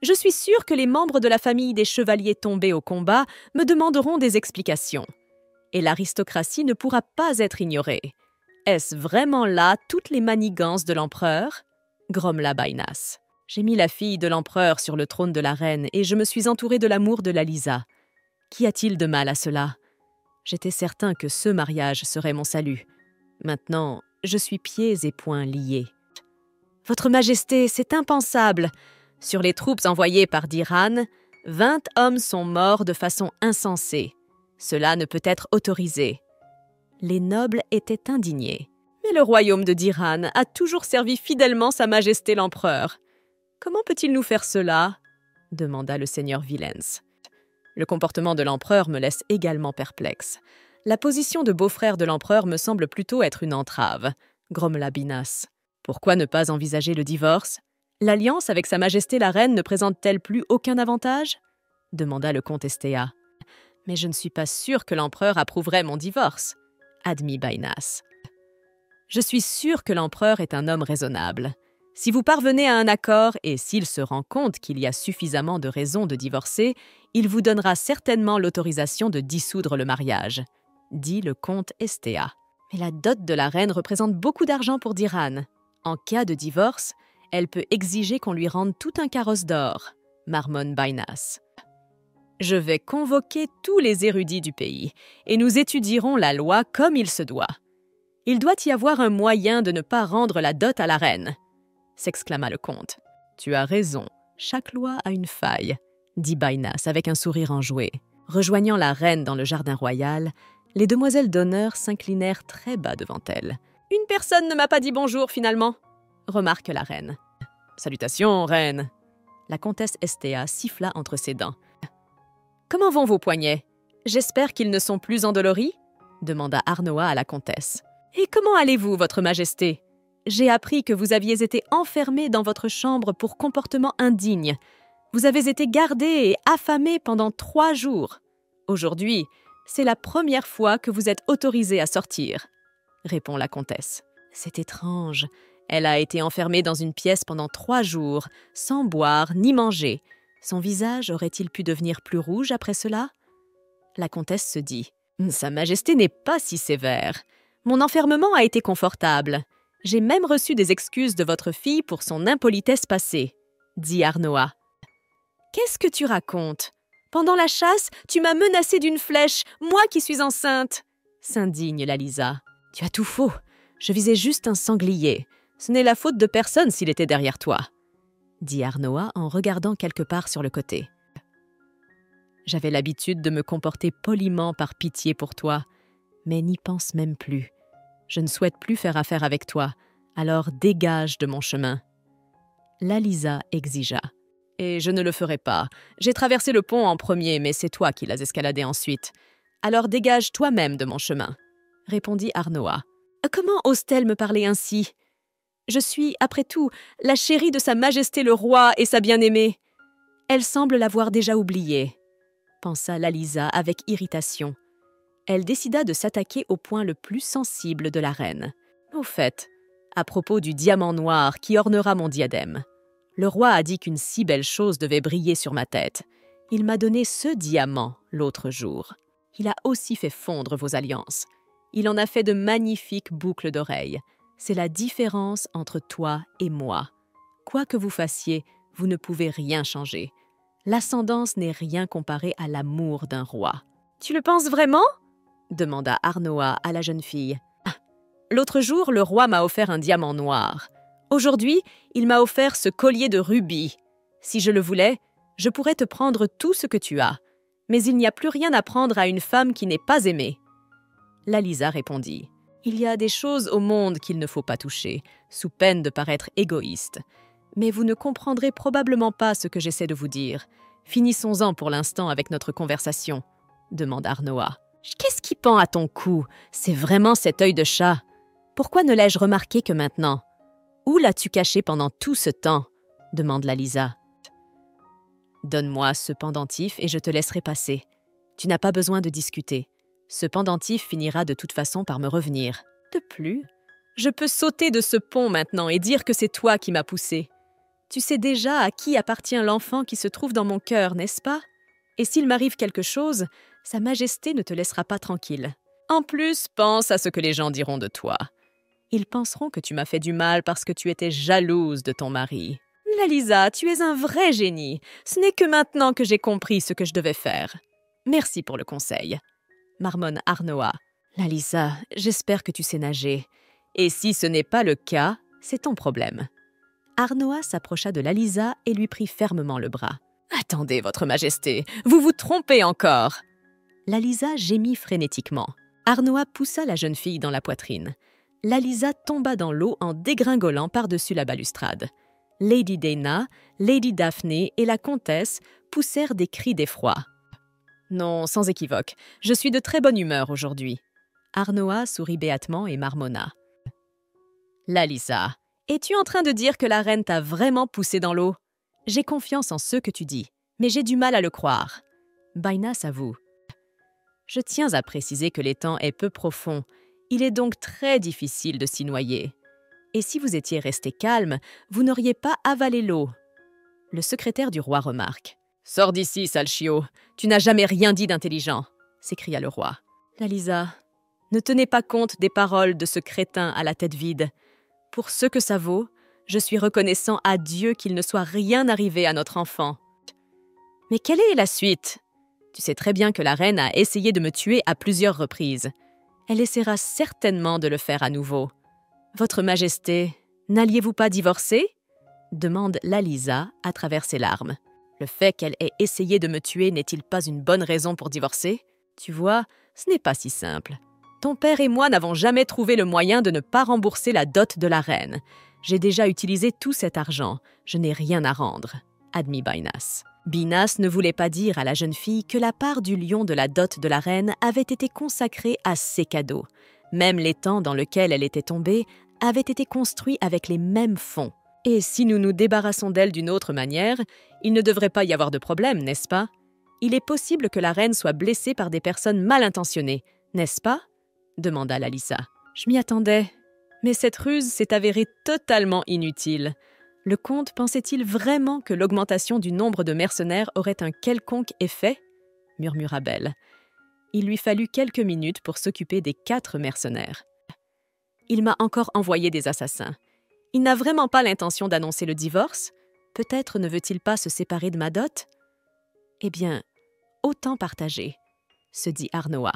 Je suis sûre que les membres de la famille des chevaliers tombés au combat me demanderont des explications. Et l'aristocratie ne pourra pas être ignorée. Est-ce vraiment là toutes les manigances de l'empereur? Grommela Bainas. J'ai mis la fille de l'empereur sur le trône de la reine et je me suis entourée de l'amour de Lalisa. Qu'y a-t-il de mal à cela? J'étais certain que ce mariage serait mon salut. Maintenant, je suis pieds et poings liés. Votre Majesté, c'est impensable. Sur les troupes envoyées par d'Iran, 20 hommes sont morts de façon insensée. Cela ne peut être autorisé. Les nobles étaient indignés. Mais le royaume de d'Iran a toujours servi fidèlement Sa Majesté l'Empereur. Comment peut-il nous faire cela? Demanda le seigneur Villens. Le comportement de l'empereur me laisse également perplexe. La position de beau-frère de l'empereur me semble plutôt être une entrave, grommela Binas. Pourquoi ne pas envisager le divorce? L'alliance avec Sa Majesté la Reine ne présente-t-elle plus aucun avantage? Demanda le comte Estea. Mais je ne suis pas sûre que l'empereur approuverait mon divorce, admit Bainas. Je suis sûre que l'empereur est un homme raisonnable. Si vous parvenez à un accord et s'il se rend compte qu'il y a suffisamment de raisons de divorcer, il vous donnera certainement l'autorisation de dissoudre le mariage, dit le comte Estea. Mais la dot de la reine représente beaucoup d'argent pour d'Iran. En cas de divorce, elle peut exiger qu'on lui rende tout un carrosse d'or, marmonne Bainas. Je vais convoquer tous les érudits du pays et nous étudierons la loi comme il se doit. Il doit y avoir un moyen de ne pas rendre la dot à la reine, s'exclama le comte. Tu as raison, chaque loi a une faille, dit Bainas avec un sourire enjoué. Rejoignant la reine dans le jardin royal, les demoiselles d'honneur s'inclinèrent très bas devant elle. Une personne ne m'a pas dit bonjour finalement, remarque la reine. Salutations, reine. La comtesse Estea siffla entre ses dents. Comment vont vos poignets? J'espère qu'ils ne sont plus endoloris? Demanda Arnoa à la comtesse. Et comment allez-vous, votre majesté? J'ai appris que vous aviez été enfermée dans votre chambre pour comportement indigne. Vous avez été gardée et affamée pendant 3 jours. Aujourd'hui, c'est la première fois que vous êtes autorisée à sortir, répond la comtesse. C'est étrange. Elle a été enfermée dans une pièce pendant 3 jours, sans boire ni manger. Son visage aurait-il pu devenir plus rouge après cela? La comtesse se dit « Sa Majesté n'est pas si sévère. Mon enfermement a été confortable. J'ai même reçu des excuses de votre fille pour son impolitesse passée, dit Arnoa. Qu'est-ce que tu racontes? Pendant la chasse, tu m'as menacé d'une flèche, moi qui suis enceinte, s'indigne Lalisa. Tu as tout faux. Je visais juste un sanglier. Ce n'est la faute de personne s'il était derrière toi, dit Arnoa en regardant quelque part sur le côté. J'avais l'habitude de me comporter poliment par pitié pour toi, mais n'y pense même plus. Je ne souhaite plus faire affaire avec toi, alors dégage de mon chemin. Lalisa exigea. Et je ne le ferai pas. J'ai traversé le pont en premier, mais c'est toi qui l'as escaladé ensuite. Alors dégage toi-même de mon chemin, répondit Arnoa. Comment ose-t-elle me parler ainsi? Je suis, après tout, la chérie de Sa Majesté le Roi et sa bien-aimée. Elle semble l'avoir déjà oublié, pensa Lalisa avec irritation. Elle décida de s'attaquer au point le plus sensible de la reine. Au fait, à propos du diamant noir qui ornera mon diadème. Le roi a dit qu'une si belle chose devait briller sur ma tête. Il m'a donné ce diamant l'autre jour. Il a aussi fait fondre vos alliances. Il en a fait de magnifiques boucles d'oreilles. C'est la différence entre toi et moi. Quoi que vous fassiez, vous ne pouvez rien changer. L'ascendance n'est rien comparé à l'amour d'un roi. « Tu le penses vraiment ?» demanda Arnoa à la jeune fille. Ah, l'autre jour, le roi m'a offert un diamant noir. Aujourd'hui, il m'a offert ce collier de rubis. Si je le voulais, je pourrais te prendre tout ce que tu as. Mais il n'y a plus rien à prendre à une femme qui n'est pas aimée. Lalisa répondit. Il y a des choses au monde qu'il ne faut pas toucher, sous peine de paraître égoïste. Mais vous ne comprendrez probablement pas ce que j'essaie de vous dire. Finissons-en pour l'instant avec notre conversation, demanda Arnoa. Qu'est-ce qui pend à ton cou? C'est vraiment cet œil de chat. Pourquoi ne l'ai-je remarqué que maintenant? Où l'as-tu caché pendant tout ce temps? Demande Lalisa. Donne-moi ce pendentif et je te laisserai passer. Tu n'as pas besoin de discuter. Ce pendentif finira de toute façon par me revenir. De plus, je peux sauter de ce pont maintenant et dire que c'est toi qui m'as poussé. Tu sais déjà à qui appartient l'enfant qui se trouve dans mon cœur, n'est-ce pas? Et s'il m'arrive quelque chose, Sa Majesté ne te laissera pas tranquille. En plus, pense à ce que les gens diront de toi. Ils penseront que tu m'as fait du mal parce que tu étais jalouse de ton mari. Lalisa, tu es un vrai génie. Ce n'est que maintenant que j'ai compris ce que je devais faire. Merci pour le conseil, marmonne Arnoa. Lalisa, j'espère que tu sais nager. Et si ce n'est pas le cas, c'est ton problème. Arnoa s'approcha de Lalisa et lui prit fermement le bras. Attendez, votre majesté, vous vous trompez encore. Lalisa gémit frénétiquement. Arnoa poussa la jeune fille dans la poitrine. Lalisa tomba dans l'eau en dégringolant par-dessus la balustrade. Lady Dana, Lady Daphné et la comtesse poussèrent des cris d'effroi. Non, sans équivoque, je suis de très bonne humeur aujourd'hui. Arnoa sourit béatement et marmonna. Lalisa, es-tu en train de dire que la reine t'a vraiment poussé dans l'eau? J'ai confiance en ce que tu dis, mais j'ai du mal à le croire. Baina s'avoue. Je tiens à préciser que l'étang est peu profond. Il est donc très difficile de s'y noyer. Et si vous étiez resté calme, vous n'auriez pas avalé l'eau. Le secrétaire du roi remarque. « Sors d'ici, sale chiot. Tu n'as jamais rien dit d'intelligent !» s'écria le roi. Lalisa, ne tenez pas compte des paroles de ce crétin à la tête vide. Pour ce que ça vaut, je suis reconnaissant à Dieu qu'il ne soit rien arrivé à notre enfant. Mais quelle est la suite? Tu sais très bien que la reine a essayé de me tuer à plusieurs reprises. Elle essaiera certainement de le faire à nouveau. Votre Majesté, n'alliez-vous pas divorcer? Demande Lalisa à travers ses larmes. Le fait qu'elle ait essayé de me tuer n'est-il pas une bonne raison pour divorcer? Tu vois, ce n'est pas si simple. Ton père et moi n'avons jamais trouvé le moyen de ne pas rembourser la dot de la reine. J'ai déjà utilisé tout cet argent. Je n'ai rien à rendre, admit Binas. Binas ne voulait pas dire à la jeune fille que la part du lion de la dot de la reine avait été consacrée à ses cadeaux. Même l'étang dans lequel elle était tombée avait été construit avec les mêmes fonds. Et si nous nous débarrassons d'elle d'une autre manière, il ne devrait pas y avoir de problème, n'est-ce pas? Il est possible que la reine soit blessée par des personnes mal intentionnées, n'est-ce pas? Demanda Lalisa. Je m'y attendais, mais cette ruse s'est avérée totalement inutile. Le comte pensait-il vraiment que l'augmentation du nombre de mercenaires aurait un quelconque effet? Murmura Belle. Il lui fallut quelques minutes pour s'occuper des 4 mercenaires. Il m'a encore envoyé des assassins. Il n'a vraiment pas l'intention d'annoncer le divorce? Peut-être ne veut-il pas se séparer de ma dot? Eh bien, autant partager, se dit Arnoa.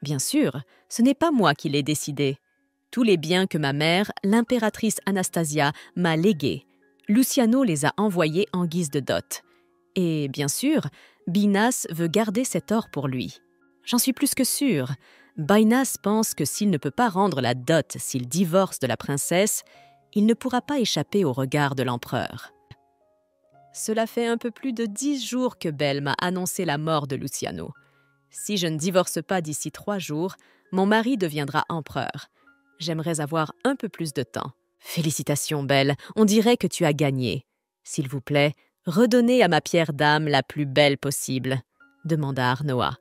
Bien sûr, ce n'est pas moi qui l'ai décidé. Tous les biens que ma mère, l'impératrice Anastasia, m'a légués, Luciano les a envoyés en guise de dot. Et bien sûr, Binas veut garder cet or pour lui. J'en suis plus que sûre. Binas pense que s'il ne peut pas rendre la dot s'il divorce de la princesse, il ne pourra pas échapper au regard de l'empereur. Cela fait un peu plus de 10 jours que Belle m'a annoncé la mort de Luciano. Si je ne divorce pas d'ici 3 jours, mon mari deviendra empereur. J'aimerais avoir un peu plus de temps. Félicitations, Belle, on dirait que tu as gagné. S'il vous plaît, redonnez à ma pierre d'âme la plus belle possible, demanda Arnoa.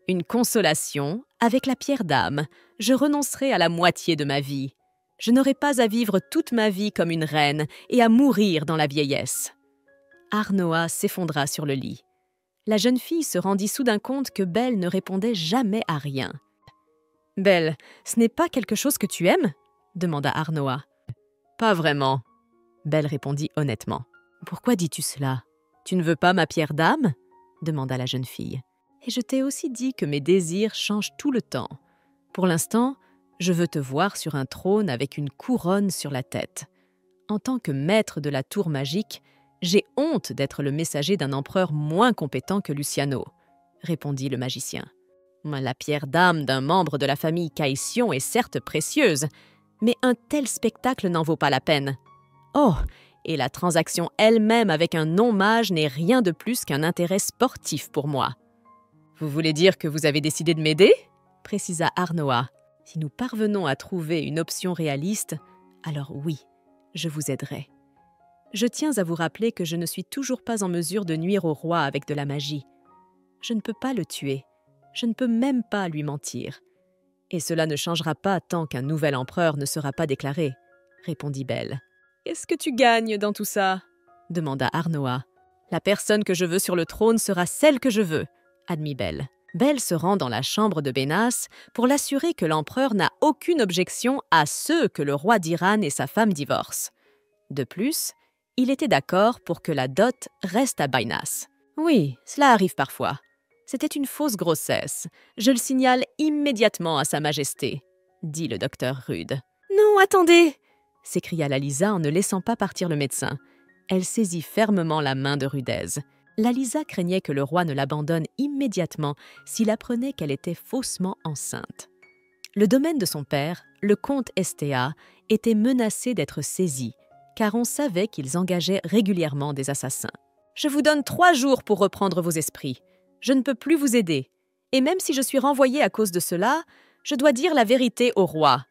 Une consolation, avec la pierre d'âme, je renoncerai à la moitié de ma vie. Je n'aurai pas à vivre toute ma vie comme une reine et à mourir dans la vieillesse. Arnoa s'effondra sur le lit. La jeune fille se rendit soudain compte que Belle ne répondait jamais à rien. « Belle, ce n'est pas quelque chose que tu aimes ?» demanda Arnoa. « Pas vraiment. » Belle répondit honnêtement. « Pourquoi dis-tu cela? Tu ne veux pas ma pierre d'âme ?» demanda la jeune fille. « Et je t'ai aussi dit que mes désirs changent tout le temps. Pour l'instant, je veux te voir sur un trône avec une couronne sur la tête. En tant que maître de la tour magique, j'ai honte d'être le messager d'un empereur moins compétent que Luciano, répondit le magicien. La pierre d'âme d'un membre de la famille Caïtion est certes précieuse, mais un tel spectacle n'en vaut pas la peine. Oh, et la transaction elle-même avec un non-mage n'est rien de plus qu'un intérêt sportif pour moi. Vous voulez dire que vous avez décidé de m'aider? Précisa Arnoa. Si nous parvenons à trouver une option réaliste, alors oui, je vous aiderai. Je tiens à vous rappeler que je ne suis toujours pas en mesure de nuire au roi avec de la magie. Je ne peux pas le tuer. Je ne peux même pas lui mentir. Et cela ne changera pas tant qu'un nouvel empereur ne sera pas déclaré, répondit Belle. Qu'est-ce que tu gagnes dans tout ça? Demanda Arnoa. La personne que je veux sur le trône sera celle que je veux, admit Belle. Belle se rend dans la chambre de Bénas pour l'assurer que l'empereur n'a aucune objection à ce que le roi d'Iran et sa femme divorcent. De plus, il était d'accord pour que la dot reste à Bénas. Oui, cela arrive parfois. C'était une fausse grossesse. Je le signale immédiatement à Sa Majesté, dit le docteur Rude. Non, attendez, s'écria Lalisa en ne laissant pas partir le médecin. Elle saisit fermement la main de Rudez. Lalisa craignait que le roi ne l'abandonne immédiatement s'il apprenait qu'elle était faussement enceinte. Le domaine de son père, le comte Estea, était menacé d'être saisi, car on savait qu'ils engageaient régulièrement des assassins. « Je vous donne 3 jours pour reprendre vos esprits. Je ne peux plus vous aider. Et même si je suis renvoyée à cause de cela, je dois dire la vérité au roi, »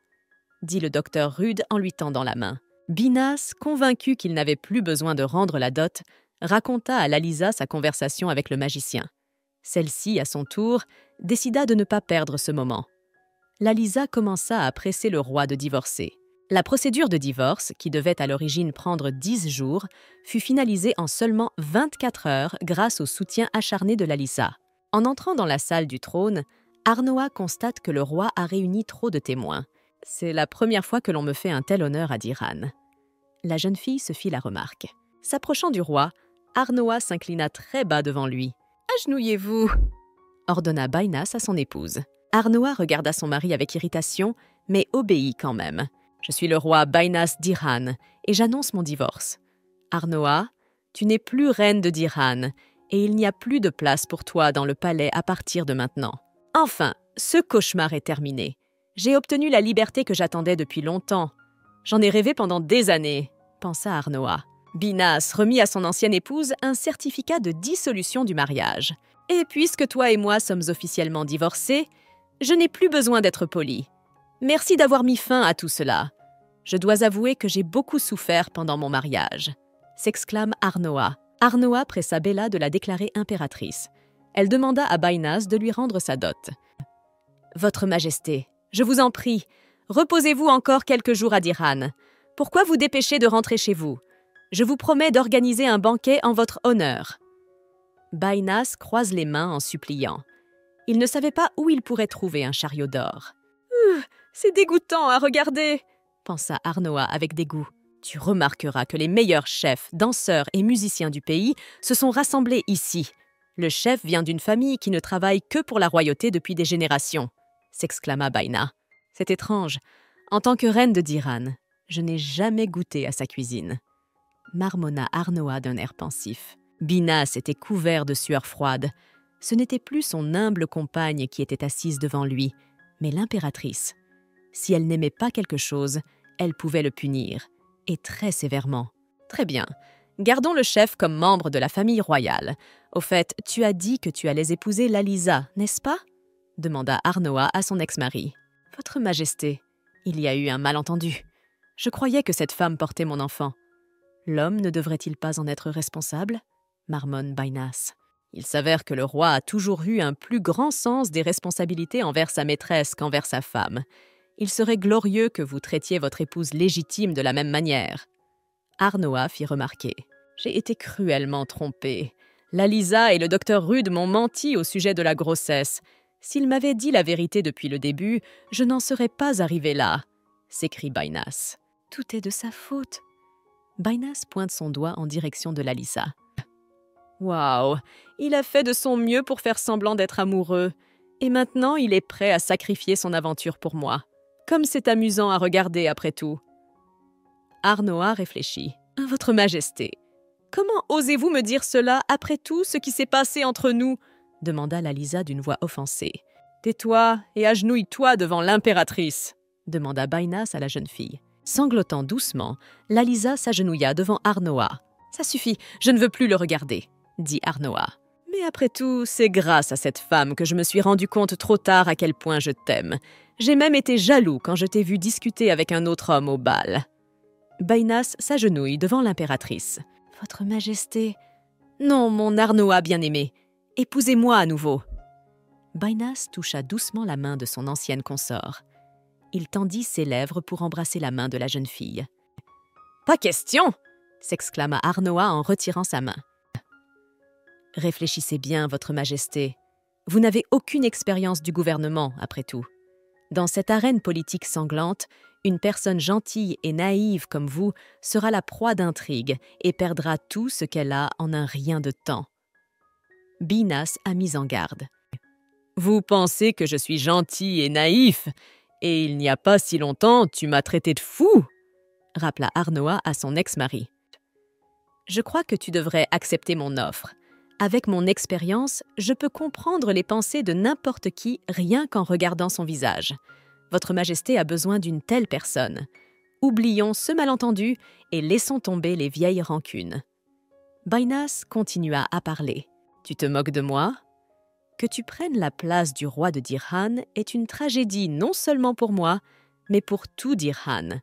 dit le docteur Rude en lui tendant la main. Binas, convaincu qu'il n'avait plus besoin de rendre la dot, raconta à Lalisa sa conversation avec le magicien. Celle-ci, à son tour, décida de ne pas perdre ce moment. Lalisa commença à presser le roi de divorcer. La procédure de divorce, qui devait à l'origine prendre 10 jours, fut finalisée en seulement 24 heures grâce au soutien acharné de Lalisa. En entrant dans la salle du trône, Arnoa constate que le roi a réuni trop de témoins. C'est la première fois que l'on me fait un tel honneur à Diran. La jeune fille se fit la remarque. S'approchant du roi, Arnoa s'inclina très bas devant lui. « Agenouillez-vous » ordonna Bénas à son épouse. Arnoa regarda son mari avec irritation, mais obéit quand même. « Je suis le roi Bénas d'Iran et j'annonce mon divorce. Arnoa, tu n'es plus reine de d'Iran et il n'y a plus de place pour toi dans le palais à partir de maintenant. Enfin, ce cauchemar est terminé. J'ai obtenu la liberté que j'attendais depuis longtemps. J'en ai rêvé pendant des années, pensa Arnoa. Binas remit à son ancienne épouse un certificat de dissolution du mariage. Et puisque toi et moi sommes officiellement divorcés, je n'ai plus besoin d'être poli. Merci d'avoir mis fin à tout cela. Je dois avouer que j'ai beaucoup souffert pendant mon mariage, s'exclame Arnoa. Arnoa pressa Bella de la déclarer impératrice. Elle demanda à Bénas de lui rendre sa dot. Votre Majesté, je vous en prie, reposez-vous encore quelques jours à d'Iran. Pourquoi vous dépêcher de rentrer chez vous? Je vous promets d'organiser un banquet en votre honneur. Bénas croise les mains en suppliant. Il ne savait pas où il pourrait trouver un chariot d'or. C'est dégoûtant à regarder, pensa Arnoa avec dégoût. Tu remarqueras que les meilleurs chefs, danseurs et musiciens du pays se sont rassemblés ici. Le chef vient d'une famille qui ne travaille que pour la royauté depuis des générations, s'exclama Baina. C'est étrange. En tant que reine de d'Iran, je n'ai jamais goûté à sa cuisine. Marmonna Arnoa d'un air pensif. Binas était couvert de sueur froide. Ce n'était plus son humble compagne qui était assise devant lui, mais l'impératrice. Si elle n'aimait pas quelque chose, elle pouvait le punir, et très sévèrement. Très bien. Gardons le chef comme membre de la famille royale. Au fait, tu as dit que tu allais épouser Lalisa, n'est-ce pas? Demanda Arnoa à son ex-mari. Votre Majesté, il y a eu un malentendu. Je croyais que cette femme portait mon enfant. L'homme ne devrait-il pas en être responsable? Marmonne Bainas. Il s'avère que le roi a toujours eu un plus grand sens des responsabilités envers sa maîtresse qu'envers sa femme. Il serait glorieux que vous traitiez votre épouse légitime de la même manière. Arnoa fit remarquer. J'ai été cruellement trompée. Lalisa et le docteur Rude m'ont menti au sujet de la grossesse. S'ils m'avaient dit la vérité depuis le début, je n'en serais pas arrivée là, s'écrie Bainas. Tout est de sa faute. Bainas pointe son doigt en direction de Lalisa. Waouh, il a fait de son mieux pour faire semblant d'être amoureux. Et maintenant, il est prêt à sacrifier son aventure pour moi. Comme c'est amusant à regarder après tout. Arnoa réfléchit. Votre Majesté, comment osez-vous me dire cela après tout ce qui s'est passé entre nous? Demanda Lalisa d'une voix offensée. Tais-toi et agenouille-toi devant l'impératrice, demanda Bainas à la jeune fille. Sanglotant doucement, Lalisa s'agenouilla devant Arnoa. Ça suffit, je ne veux plus le regarder, dit Arnoa. Mais après tout, c'est grâce à cette femme que je me suis rendu compte trop tard à quel point je t'aime. J'ai même été jaloux quand je t'ai vu discuter avec un autre homme au bal. Bainas s'agenouille devant l'impératrice. Votre Majesté... Non, mon Arnoa bien-aimé, épousez-moi à nouveau. Bainas toucha doucement la main de son ancienne consort. Il tendit ses lèvres pour embrasser la main de la jeune fille. « Pas question !» s'exclama Arnoa en retirant sa main. « Réfléchissez bien, Votre Majesté. Vous n'avez aucune expérience du gouvernement, après tout. Dans cette arène politique sanglante, une personne gentille et naïve comme vous sera la proie d'intrigues et perdra tout ce qu'elle a en un rien de temps. » Binas a mis en garde. « Vous pensez que je suis gentil et naïf, et il n'y a pas si longtemps, tu m'as traité de fou !» rappela Arnoa à son ex-mari. « Je crois que tu devrais accepter mon offre. Avec mon expérience, je peux comprendre les pensées de n'importe qui rien qu'en regardant son visage. Votre Majesté a besoin d'une telle personne. Oublions ce malentendu et laissons tomber les vieilles rancunes. » Bainas continua à parler. « Tu te moques de moi ? Que tu prennes la place du roi de d'Iran est une tragédie non seulement pour moi, mais pour tout d'Iran.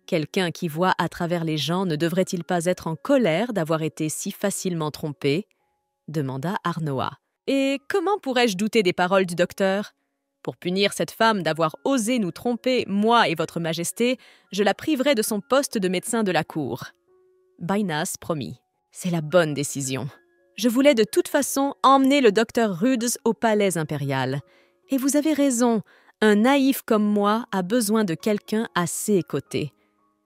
Quelqu'un qui voit à travers les gens ne devrait-il pas être en colère d'avoir été si facilement trompé ?» demanda Arnoa. « Et comment pourrais-je douter des paroles du docteur ? Pour punir cette femme d'avoir osé nous tromper, moi et votre Majesté, je la priverai de son poste de médecin de la cour. » Bainas promit. « C'est la bonne décision. Je voulais de toute façon emmener le docteur Rudes au palais impérial. Et vous avez raison, un naïf comme moi a besoin de quelqu'un à ses côtés.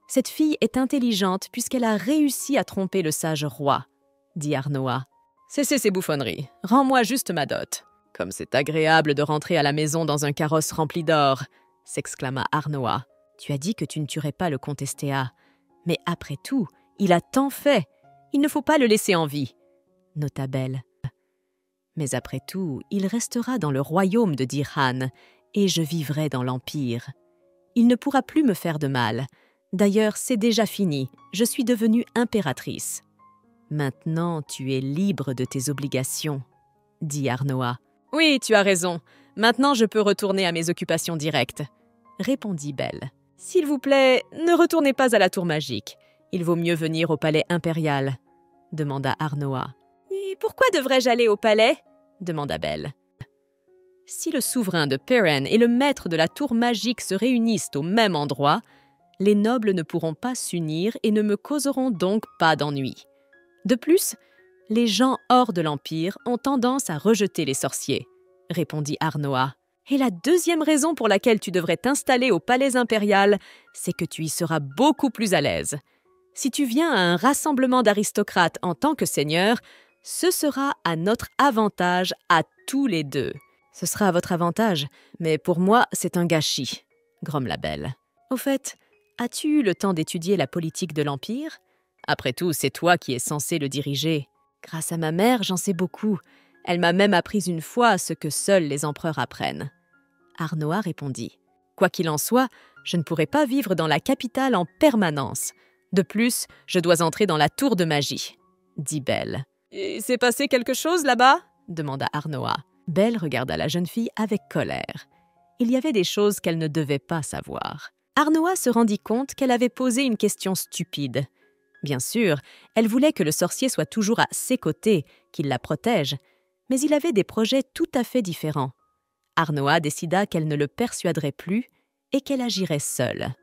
Cette fille est intelligente puisqu'elle a réussi à tromper le sage roi, dit Arnoa. Cessez ces bouffonneries, rends-moi juste ma dot. Comme c'est agréable de rentrer à la maison dans un carrosse rempli d'or, s'exclama Arnoa. Tu as dit que tu ne tuerais pas le comte Estéa. Mais après tout, il a tant fait. Il ne faut pas le laisser en vie, nota Belle. Mais après tout, il restera dans le royaume de d'Iran, et je vivrai dans l'Empire. Il ne pourra plus me faire de mal. D'ailleurs, c'est déjà fini, je suis devenue impératrice. Maintenant, tu es libre de tes obligations, dit Arnoa. Oui, tu as raison. Maintenant, je peux retourner à mes occupations directes, répondit Belle. S'il vous plaît, ne retournez pas à la tour magique. Il vaut mieux venir au palais impérial, demanda Arnoa. Et pourquoi devrais-je aller au palais? Demanda Belle. Si le souverain de Peren et le maître de la tour magique se réunissent au même endroit, les nobles ne pourront pas s'unir et ne me causeront donc pas d'ennui. De plus, les gens hors de l'Empire ont tendance à rejeter les sorciers, répondit Arnoa. Et la deuxième raison pour laquelle tu devrais t'installer au palais impérial, c'est que tu y seras beaucoup plus à l'aise. Si tu viens à un rassemblement d'aristocrates en tant que seigneur, ce sera à notre avantage à tous les deux. Ce sera à votre avantage, mais pour moi, c'est un gâchis, grommela Belle. Au fait, as-tu eu le temps d'étudier la politique de l'Empire? Après tout, c'est toi qui es censé le diriger. Grâce à ma mère, j'en sais beaucoup. Elle m'a même appris une fois ce que seuls les empereurs apprennent. Arnoa répondit. Quoi qu'il en soit, je ne pourrai pas vivre dans la capitale en permanence. De plus, je dois entrer dans la tour de magie, dit Belle. Et s'est passé quelque chose là-bas? Demanda Arnoa. Belle regarda la jeune fille avec colère. Il y avait des choses qu'elle ne devait pas savoir. Arnoa se rendit compte qu'elle avait posé une question stupide. Bien sûr, elle voulait que le sorcier soit toujours à ses côtés, qu'il la protège, mais il avait des projets tout à fait différents. Arnoa décida qu'elle ne le persuaderait plus et qu'elle agirait seule.